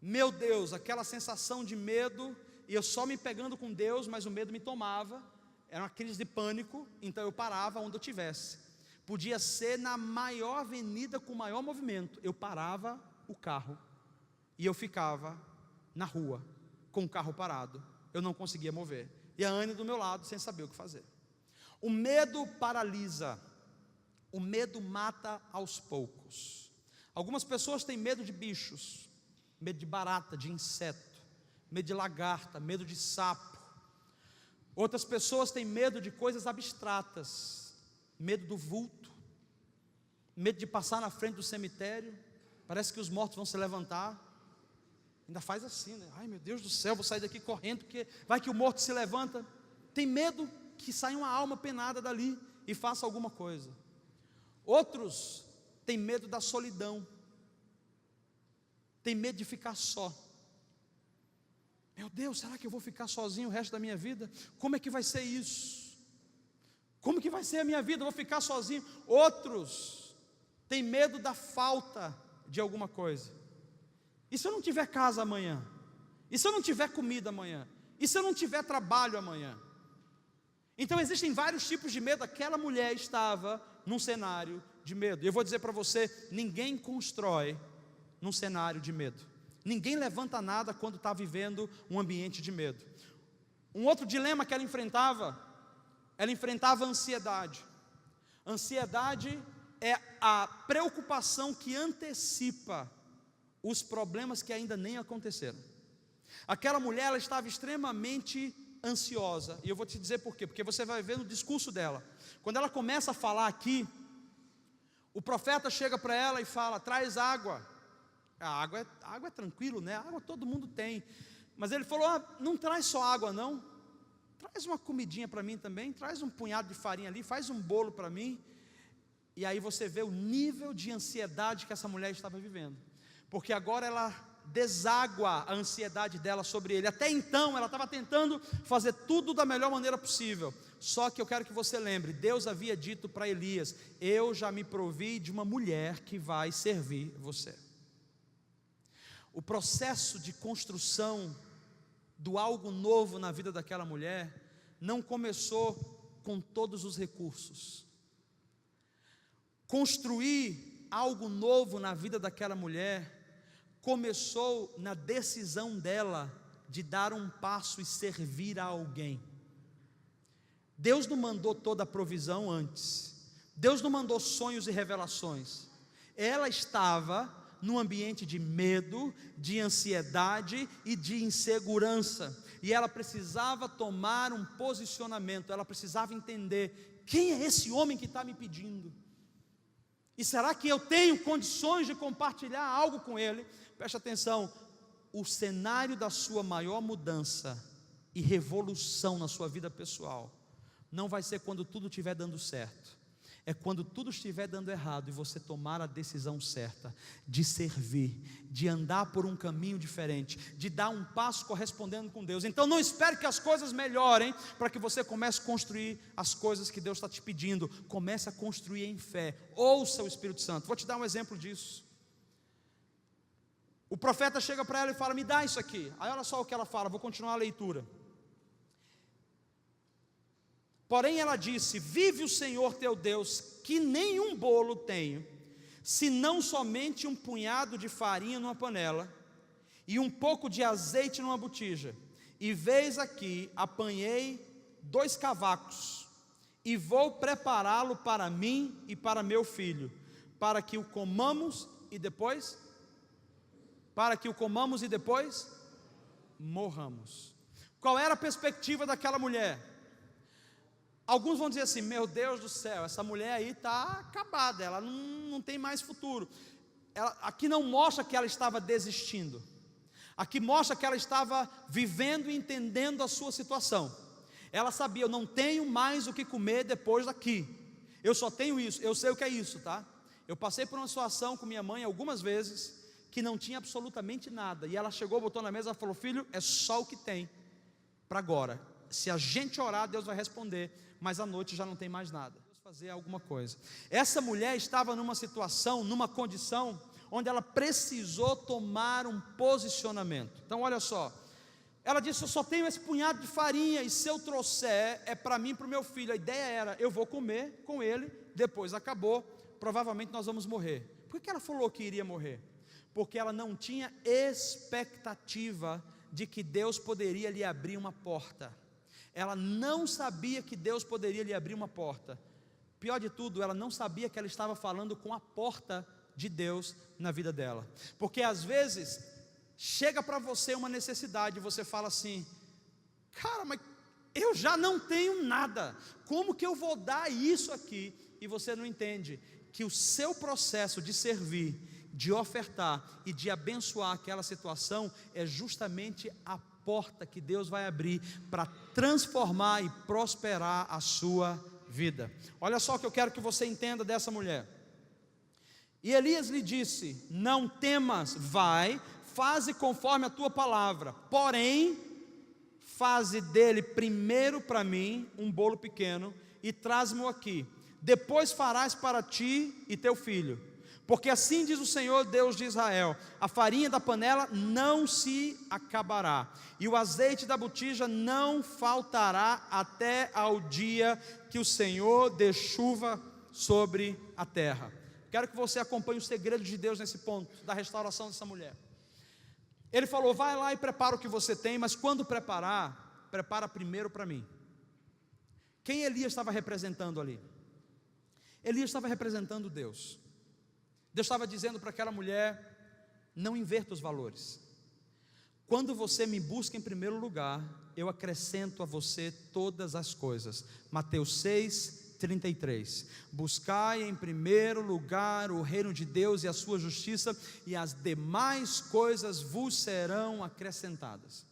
Meu Deus, aquela sensação de medo, e eu só me pegando com Deus, mas o medo me tomava, era uma crise de pânico, então eu parava onde eu tivesse. Podia ser na maior avenida com maior movimento, eu parava o carro, e eu ficava na rua, com o carro parado, eu não conseguia mover, e a Anne do meu lado, sem saber o que fazer. O medo paralisa, o medo mata aos poucos. Algumas pessoas têm medo de bichos, medo de barata, de inseto, medo de lagarta, medo de sapo. Outras pessoas têm medo de coisas abstratas, medo do vulto, medo de passar na frente do cemitério, parece que os mortos vão se levantar, ainda faz assim, né? Ai meu Deus do céu, vou sair daqui correndo, porque vai que o morto se levanta. Tem medo que saia uma alma penada dali e faça alguma coisa. Outros têm medo da solidão, tem medo de ficar só. Meu Deus, será que eu vou ficar sozinho o resto da minha vida? Como é que vai ser isso? Como que vai ser a minha vida? Eu vou ficar sozinho. Outros têm medo da falta de alguma coisa. E se eu não tiver casa amanhã? E se eu não tiver comida amanhã? E se eu não tiver trabalho amanhã? Então existem vários tipos de medo. Aquela mulher estava num cenário de medo. E eu vou dizer para você, ninguém constrói num cenário de medo. Ninguém levanta nada quando está vivendo um ambiente de medo. Um outro dilema que ela enfrentava a ansiedade. Ansiedade é a preocupação que antecipa os problemas que ainda nem aconteceram. Aquela mulher, ela estava extremamente ansiosa, e eu vou te dizer por quê, porque você vai ver no discurso dela, quando ela começa a falar aqui, o profeta chega para ela e fala, traz água. A água é tranquilo, né? A água todo mundo tem, mas ele falou, não traz só água não, traz uma comidinha para mim também, traz um punhado de farinha ali, faz um bolo para mim. E aí você vê o nível de ansiedade que essa mulher estava vivendo, porque agora ela deságua a ansiedade dela sobre ele. Até então ela estava tentando fazer tudo da melhor maneira possível, só que eu quero que você lembre, Deus havia dito para Elias, eu já me provi de uma mulher que vai servir você. O processo de construção do algo novo na vida daquela mulher não começou com todos os recursos. Construir algo novo na vida daquela mulher começou na decisão dela de dar um passo e servir a alguém. Deus não mandou toda a provisão antes, Deus não mandou sonhos e revelações. Ela estava num ambiente de medo, de ansiedade e de insegurança, e ela precisava tomar um posicionamento, ela precisava entender, quem é esse homem que está me pedindo? E será que eu tenho condições de compartilhar algo com ele? Preste atenção, o cenário da sua maior mudança e revolução na sua vida pessoal, não vai ser quando tudo estiver dando certo, é quando tudo estiver dando errado e você tomar a decisão certa, de servir, de andar por um caminho diferente, de dar um passo correspondendo com Deus. Então não espere que as coisas melhorem, para que você comece a construir as coisas que Deus está te pedindo, comece a construir em fé, ouça o Espírito Santo. Vou te dar um exemplo disso. O profeta chega para ela e fala, me dá isso aqui. Aí olha só o que ela fala, vou continuar a leitura. Porém ela disse, vive o Senhor teu Deus, que nenhum bolo tenho, senão somente um punhado de farinha numa panela, e um pouco de azeite numa botija, e vês aqui, apanhei 2 cavacos, e vou prepará-lo para mim e para meu filho, para que o comamos e depois morramos. Qual era a perspectiva daquela mulher? Alguns vão dizer assim, meu Deus do céu, essa mulher aí está acabada, ela não tem mais futuro. Aqui não mostra que ela estava desistindo, aqui mostra que ela estava vivendo e entendendo a sua situação. Ela sabia, eu não tenho mais o que comer depois daqui, eu só tenho isso, eu sei o que é isso, tá? Eu passei por uma situação com minha mãe algumas vezes, que não tinha absolutamente nada, e ela chegou, botou na mesa e falou: filho, é só o que tem, para agora, se a gente orar, Deus vai responder, mas à noite já não tem mais nada, Deus fazer alguma coisa. Essa mulher estava numa situação, numa condição, onde ela precisou tomar um posicionamento. Então olha só, ela disse: eu só tenho esse punhado de farinha, e se eu trouxer, é para mim e para o meu filho. A ideia era, eu vou comer com ele, depois acabou, provavelmente nós vamos morrer. Por que ela falou que iria morrer? Porque ela não tinha expectativa de que Deus poderia lhe abrir uma porta. Ela não sabia que Deus poderia lhe abrir uma porta. Pior de tudo, ela não sabia que ela estava falando com a porta de Deus na vida dela. Porque às vezes chega para você uma necessidade, e você fala assim: cara, mas eu já não tenho nada, como que eu vou dar isso aqui? E você não entende que o seu processo de servir, de ofertar e de abençoar aquela situação é justamente a porta que Deus vai abrir para transformar e prosperar a sua vida. Olha só o que eu quero que você entenda dessa mulher. E Elias lhe disse: não temas, vai, faze conforme a tua palavra, porém faze dele primeiro para mim um bolo pequeno e traz-me-o aqui, depois farás para ti e teu filho, porque assim diz o Senhor Deus de Israel: a farinha da panela não se acabará, e o azeite da botija não faltará até ao dia que o Senhor dê chuva sobre a terra. Quero que você acompanhe o segredo de Deus nesse ponto, da restauração dessa mulher. Ele falou: vai lá e prepara o que você tem, mas quando preparar, prepara primeiro para mim. Quem Elias estava representando ali? Elias estava representando Deus. Deus estava dizendo para aquela mulher: não inverta os valores. Quando você me busca em primeiro lugar, eu acrescento a você todas as coisas. Mateus 6:33. Buscai em primeiro lugar o reino de Deus e a sua justiça, e as demais coisas vos serão acrescentadas.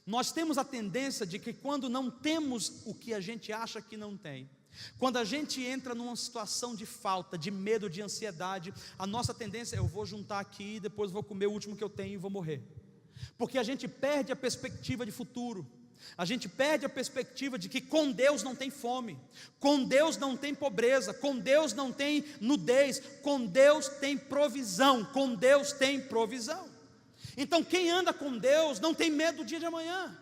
Nós temos a tendência de que quando não temos o que a gente acha que não tem, quando a gente entra numa situação de falta, de medo, de ansiedade, a nossa tendência é: eu vou juntar aqui, depois vou comer o último que eu tenho e vou morrer. Porque a gente perde a perspectiva de futuro. A gente perde a perspectiva de que com Deus não tem fome, com Deus não tem pobreza, com Deus não tem nudez, com Deus tem provisão, com Deus tem provisão. Então quem anda com Deus não tem medo do dia de amanhã.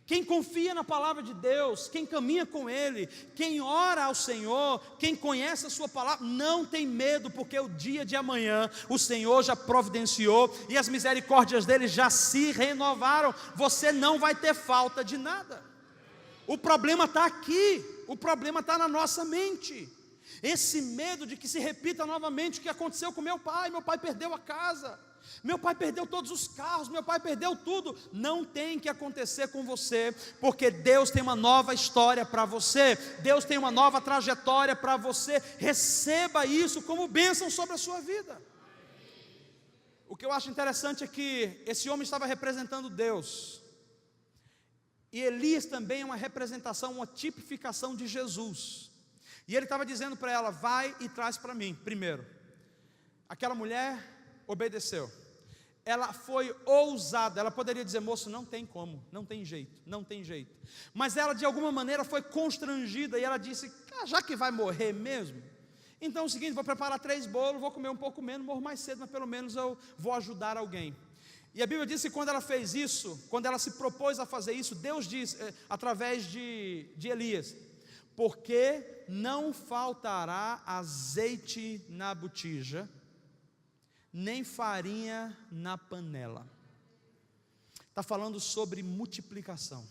Quem confia na palavra de Deus, quem caminha com Ele, quem ora ao Senhor, quem conhece a sua palavra, não tem medo, porque o dia de amanhã o Senhor já providenciou e as misericórdias dele já se renovaram. Você não vai ter falta de nada. O problema está aqui, o problema está na nossa mente. Esse medo de que se repita novamente o que aconteceu com meu pai perdeu a casa, meu pai perdeu todos os carros, meu pai perdeu tudo. Não tem que acontecer com você, porque Deus tem uma nova história para você, Deus tem uma nova trajetória para você. Receba isso como bênção sobre a sua vida. O que eu acho interessante é que esse homem estava representando Deus, e Elias também é uma representação, uma tipificação de Jesus. E ele estava dizendo para ela: vai e traz para mim primeiro. Aquela mulher obedeceu. Ela foi ousada. Ela poderia dizer: moço, não tem como, não tem jeito, não tem jeito. Mas ela de alguma maneira foi constrangida, e ela disse: já que vai morrer mesmo, então é o seguinte, vou preparar 3 bolos, vou comer um pouco menos, morro mais cedo, mas pelo menos eu vou ajudar alguém. E a Bíblia diz que quando ela fez isso, quando ela se propôs a fazer isso, Deus diz, através de Elias: porque não faltará azeite na botija, nem farinha na panela. Está falando sobre multiplicação.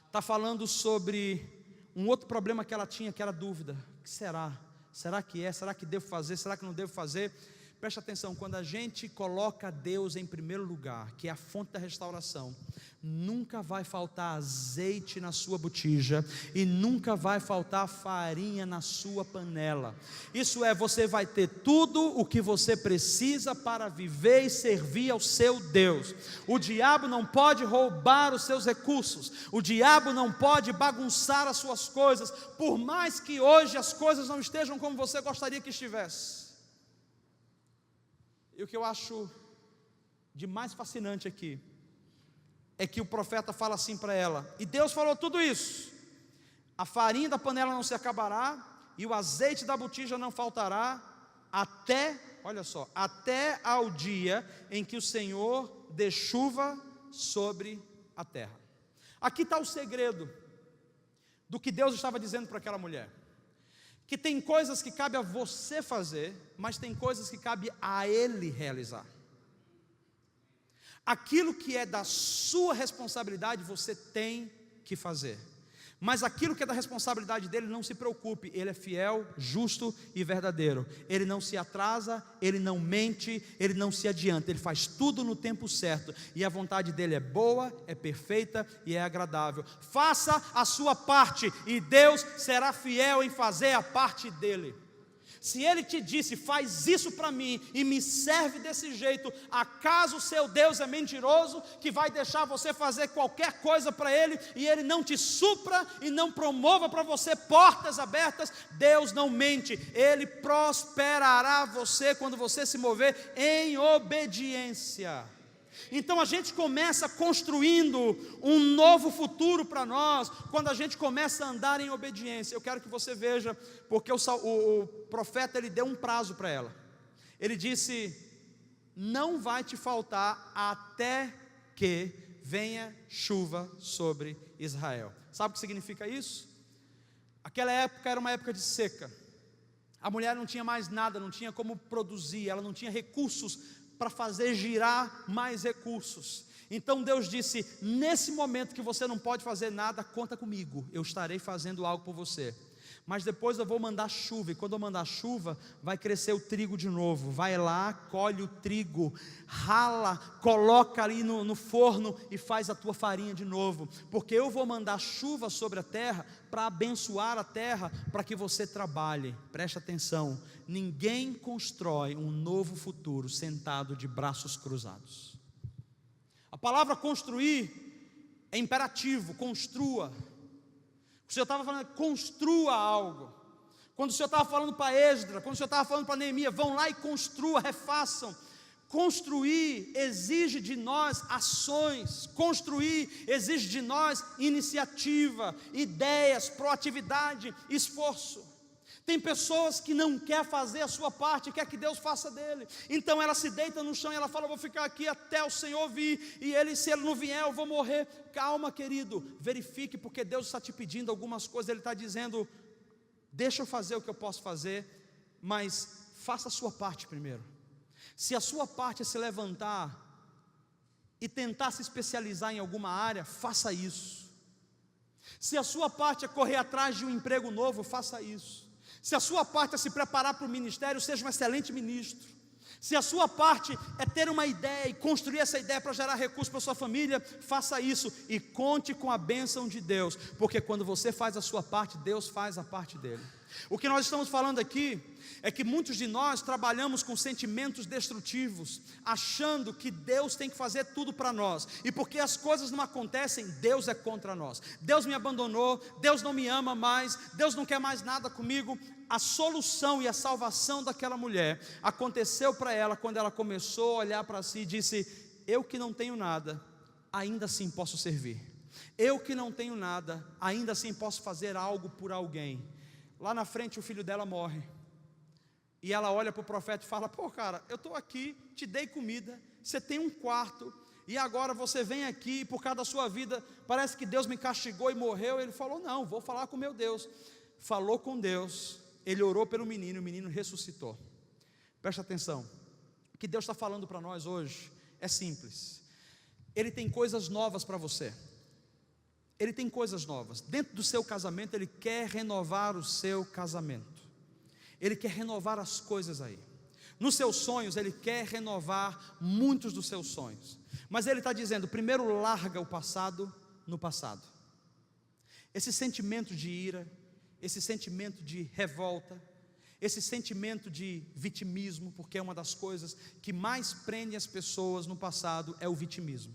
Está falando sobre um outro problema que ela tinha, que era dúvida. O que será? Será que é? Será que devo fazer? Será que não devo fazer? Preste atenção, quando a gente coloca Deus em primeiro lugar, que é a fonte da restauração, nunca vai faltar azeite na sua botija e nunca vai faltar farinha na sua panela. Isso é, você vai ter tudo o que você precisa para viver e servir ao seu Deus. O diabo não pode roubar os seus recursos, o diabo não pode bagunçar as suas coisas, por mais que hoje as coisas não estejam como você gostaria que estivesse. E o que eu acho de mais fascinante aqui é que o profeta fala assim para ela, e Deus falou tudo isso: a farinha da panela não se acabará, e o azeite da botija não faltará, até, olha só, até ao dia em que o Senhor dê chuva sobre a terra. Aqui está o segredo do que Deus estava dizendo para aquela mulher, que tem coisas que cabe a você fazer, mas tem coisas que cabe a Ele realizar. Aquilo que é da sua responsabilidade, você tem que fazer, mas aquilo que é da responsabilidade dele, não se preocupe, Ele é fiel, justo e verdadeiro. Ele não se atrasa, Ele não mente, Ele não se adianta, Ele faz tudo no tempo certo, e a vontade dele é boa, é perfeita e é agradável. Faça a sua parte, e Deus será fiel em fazer a parte dele. Se Ele te disse, faz isso para mim e me serve desse jeito, acaso o seu Deus é mentiroso, que vai deixar você fazer qualquer coisa para Ele, e Ele não te supra e não promova para você portas abertas? Deus não mente, Ele prosperará você quando você se mover em obediência. Então a gente começa construindo um novo futuro para nós, quando a gente começa a andar em obediência. Eu quero que você veja, porque o profeta, ele deu um prazo para ela. Ele disse, não vai te faltar até que venha chuva sobre Israel. Sabe o que significa isso? Aquela época era uma época de seca. A mulher não tinha mais nada, não tinha como produzir, ela não tinha recursos para fazer girar mais recursos. Então Deus disse, nesse momento que você não pode fazer nada, conta comigo, eu estarei fazendo algo por você. Mas depois eu vou mandar chuva, e quando eu mandar chuva, vai crescer o trigo de novo. Vai lá, colhe o trigo, rala, coloca ali no forno e faz a tua farinha de novo, porque eu vou mandar chuva sobre a terra, para abençoar a terra, para que você trabalhe. Preste atenção, ninguém constrói um novo futuro sentado de braços cruzados. A palavra construir é imperativo, construa. O Senhor estava falando, construa algo. Quando o Senhor estava falando para Esdras, quando o Senhor estava falando para Neemias, vão lá e construa, refaçam. Construir exige de nós ações, construir exige de nós iniciativa, ideias, proatividade, esforço. Tem pessoas que não querem fazer a sua parte, quer que Deus faça dele. Então ela se deita no chão e ela fala, eu vou ficar aqui até o Senhor vir, e ele, se ele não vier, eu vou morrer. Calma, querido, verifique, porque Deus está te pedindo algumas coisas. Ele está dizendo, deixa eu fazer o que eu posso fazer, mas faça a sua parte primeiro. Se a sua parte é se levantar e tentar se especializar em alguma área, faça isso. Se a sua parte é correr atrás de um emprego novo, faça isso. Se a sua parte é se preparar para o ministério, seja um excelente ministro. Se a sua parte é ter uma ideia e construir essa ideia para gerar recursos para a sua família, faça isso e conte com a bênção de Deus, porque quando você faz a sua parte, Deus faz a parte dele. O que nós estamos falando aqui é que muitos de nós trabalhamos com sentimentos destrutivos, achando que Deus tem que fazer tudo para nós, e porque as coisas não acontecem, Deus é contra nós. Deus me abandonou, Deus não me ama mais, Deus não quer mais nada comigo. A solução e a salvação daquela mulher aconteceu para ela quando ela começou a olhar para si e disse, eu que não tenho nada, ainda assim posso servir. Eu que não tenho nada, ainda assim posso fazer algo por alguém. Lá na frente o filho dela morre, e ela olha para o profeta e fala, pô cara, eu estou aqui, te dei comida, você tem um quarto, e agora você vem aqui, por causa da sua vida, parece que Deus me castigou e morreu. Ele falou, não, vou falar com meu Deus. Falou com Deus, ele orou pelo menino, o menino ressuscitou. Presta atenção, o que Deus está falando para nós hoje é simples. Ele tem coisas novas para você. Ele tem coisas novas. Dentro do seu casamento, Ele quer renovar o seu casamento. Ele quer renovar as coisas aí. Nos seus sonhos, Ele quer renovar muitos dos seus sonhos. Mas Ele está dizendo, primeiro larga o passado no passado. Esse sentimento de ira, esse sentimento de revolta, esse sentimento de vitimismo, porque é uma das coisas que mais prende as pessoas no passado, é o vitimismo.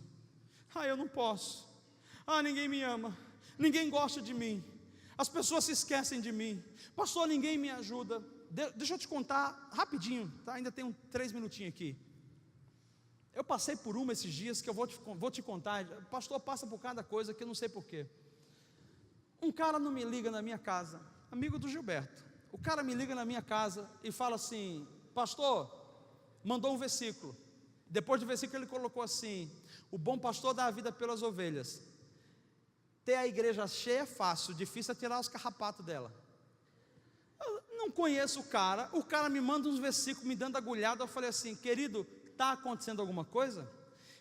Eu não posso, ninguém me ama, ninguém gosta de mim, as pessoas se esquecem de mim, pastor, ninguém me ajuda. Deixa eu te contar rapidinho, tá? Ainda tenho 3 minutinhos aqui. Eu passei por uma esses dias que eu vou te contar. O pastor passa por cada coisa que eu não sei porquê. Um cara não me liga na minha casa, amigo do Gilberto. O cara me liga na minha casa e fala assim: pastor, mandou um versículo. Depois do versículo ele colocou assim: o bom pastor dá a vida pelas ovelhas. Ter a igreja cheia é fácil, difícil é tirar os carrapatos dela. Eu não conheço o cara me manda uns versículos me dando agulhada. Eu falei assim: querido, está acontecendo alguma coisa?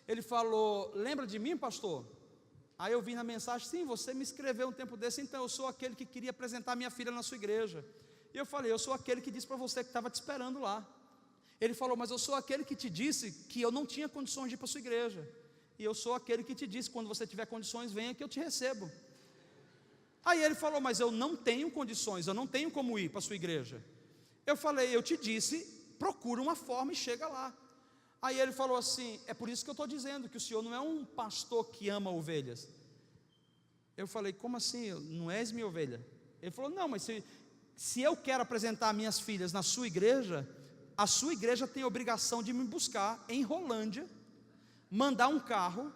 Ele falou: lembra de mim, pastor? Aí eu vi na mensagem: sim, você me escreveu um tempo desse, então eu sou aquele que queria apresentar minha filha na sua igreja. E eu falei: eu sou aquele que disse para você que estava te esperando lá. Ele falou: mas eu sou aquele que te disse que eu não tinha condições de ir para a sua igreja. E eu sou aquele que te disse: quando você tiver condições, venha que eu te recebo. Aí ele falou: mas eu não tenho condições, eu não tenho como ir para a sua igreja. Eu falei: eu te disse, procura uma forma e chega lá. Aí ele falou assim: é por isso que eu estou dizendo que o senhor não é um pastor que ama ovelhas. Eu falei: como assim? Não és minha ovelha? Ele falou: não, mas se eu quero apresentar minhas filhas na sua igreja, a sua igreja tem a obrigação de me buscar em Rolândia, mandar um carro,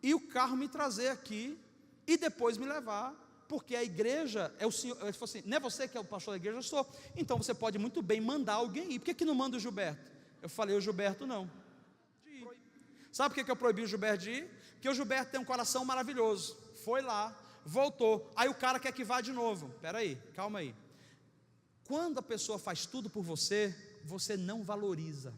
e o carro me trazer aqui, e depois me levar, porque a igreja é o senhor. Ele falou assim: não é você que é o pastor da igreja? Eu sou. Então você pode muito bem mandar alguém ir. Por que não manda o Gilberto? Eu falei: o Gilberto não. Sabe por que eu proibi o Gilberto de ir? Porque o Gilberto tem um coração maravilhoso. Foi lá, voltou, aí o cara quer que vá de novo. Espera aí, calma aí. Quando a pessoa faz tudo por você, você não valoriza.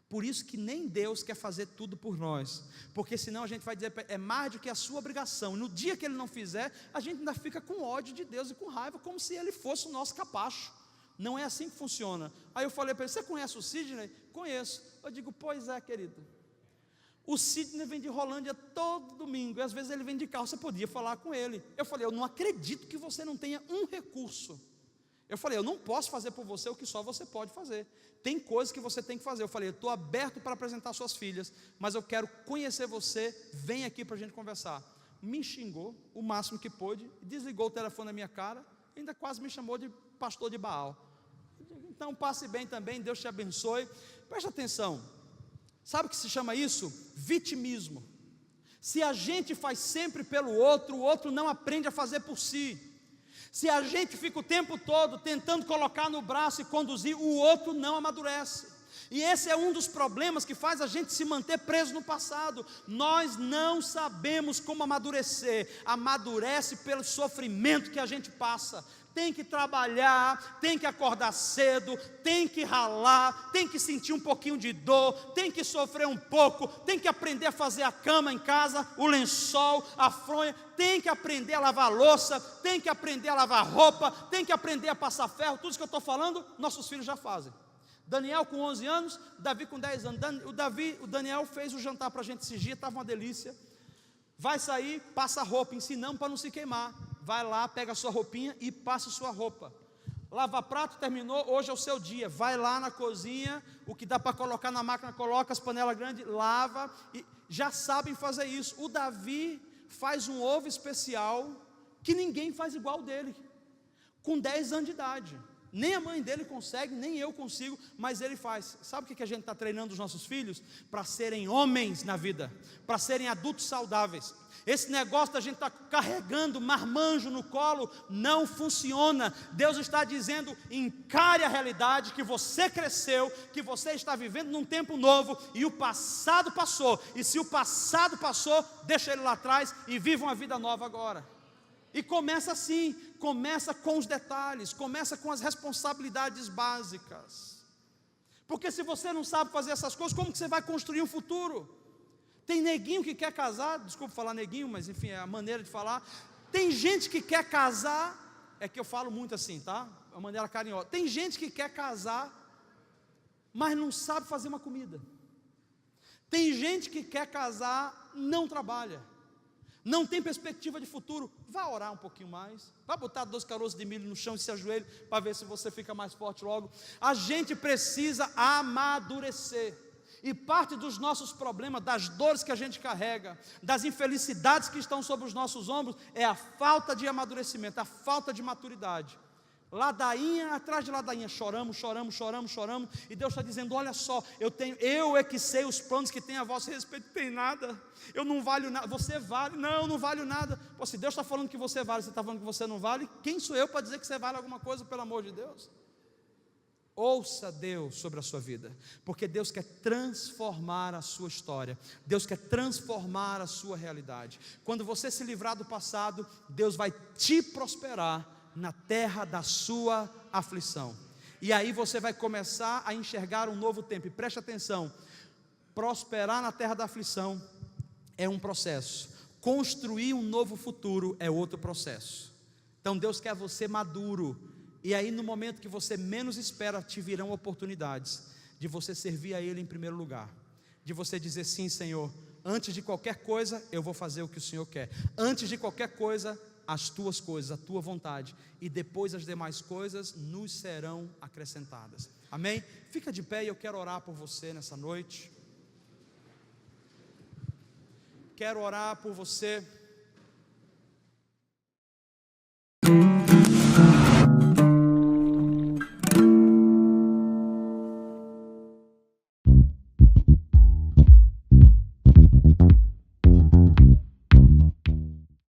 Por isso que nem Deus quer fazer tudo por nós, porque senão a gente vai dizer: é mais do que a sua obrigação. No dia que Ele não fizer, a gente ainda fica com ódio de Deus e com raiva, como se Ele fosse o nosso capacho. Não é assim que funciona. Aí eu falei para ele: você conhece o Sidney? Conheço. Eu digo: pois é, querido, o Sidney vem de Rolândia todo domingo, e às vezes ele vem de carro, você podia falar com ele. Eu falei: eu não acredito que você não tenha um recurso. Eu falei: eu não posso fazer por você o que só você pode fazer. Tem coisas que você tem que fazer. Eu falei: eu estou aberto para apresentar suas filhas, mas eu quero conhecer você, vem aqui para a gente conversar. Me xingou o máximo que pôde, desligou o telefone na minha cara, ainda quase me chamou de pastor de Baal. Então passe bem também, Deus te abençoe. Preste atenção, sabe o que se chama isso? Vitimismo. Se a gente faz sempre pelo outro, o outro não aprende a fazer por si. Se a gente fica o tempo todo tentando colocar no braço e conduzir, o outro não amadurece. E esse é um dos problemas que faz a gente se manter preso no passado. Nós não sabemos como amadurecer. Amadurece pelo sofrimento que a gente passa. Tem que trabalhar, tem que acordar cedo, tem que ralar, tem que sentir um pouquinho de dor, tem que sofrer um pouco, tem que aprender a fazer a cama em casa, o lençol, a fronha, tem que aprender a lavar louça, tem que aprender a lavar roupa, tem que aprender a passar ferro. Tudo isso que eu estou falando, nossos filhos já fazem. Daniel com 11 anos, Davi com 10 anos. O Daniel fez o jantar para a gente esses dias, estava uma delícia. Vai sair, passa a roupa, ensinamos para não se queimar. Vai lá, pega a sua roupinha e passa a sua roupa. Lava prato, terminou, hoje é o seu dia. Vai lá na cozinha, o que dá para colocar na máquina, coloca as panelas grandes, lava. E já sabem fazer isso. O Davi faz um ovo especial que ninguém faz igual dele, com 10 anos de idade. Nem a mãe dele consegue, nem eu consigo, mas ele faz. Sabe o que a gente está treinando os nossos filhos? Para serem homens na vida, para serem adultos saudáveis. Esse negócio da gente estar carregando marmanjo no colo não funciona. Deus está dizendo: encare a realidade que você cresceu, que você está vivendo num tempo novo, e o passado passou. E se o passado passou, deixa ele lá atrás e viva uma vida nova agora. E começa assim, começa com os detalhes, começa com as responsabilidades básicas. Porque se você não sabe fazer essas coisas, como que você vai construir um futuro? Tem neguinho que quer casar, desculpa falar neguinho, mas enfim, é a maneira de falar. Tem gente que quer casar, é que eu falo muito assim, tá? É uma maneira carinhosa. Tem gente que quer casar mas não sabe fazer uma comida. Tem gente que quer casar, não trabalha, não tem perspectiva de futuro. Vá orar um pouquinho mais, vá botar 2 caroços de milho no chão e se ajoelhe, para ver se você fica mais forte logo. A gente precisa amadurecer, e parte dos nossos problemas, das dores que a gente carrega, das infelicidades que estão sobre os nossos ombros, é a falta de amadurecimento, a falta de maturidade. Ladainha atrás de ladainha, choramos, e Deus está dizendo: olha só, eu é que sei os planos que tem a vosso respeito. Tem nada, eu não valho nada. Você vale? Não, eu não valho nada. Pô, se Deus está falando que você vale, você está falando que você não vale, quem sou eu para dizer que você vale alguma coisa, pelo amor de Deus? Ouça Deus sobre a sua vida, porque Deus quer transformar a sua história, Deus quer transformar a sua realidade. Quando você se livrar do passado, Deus vai te prosperar na terra da sua aflição, e aí você vai começar a enxergar um novo tempo. E preste atenção, prosperar na terra da aflição é um processo, construir um novo futuro é outro processo. Então Deus quer você maduro, e aí no momento que você menos espera, te virão oportunidades de você servir a Ele em primeiro lugar, de você dizer: sim, Senhor, antes de qualquer coisa eu vou fazer o que o Senhor quer, antes de qualquer coisa as tuas coisas, a tua vontade, e depois as demais coisas nos serão acrescentadas. Amém? Fica de pé e eu quero orar por você nessa noite. Quero orar por você.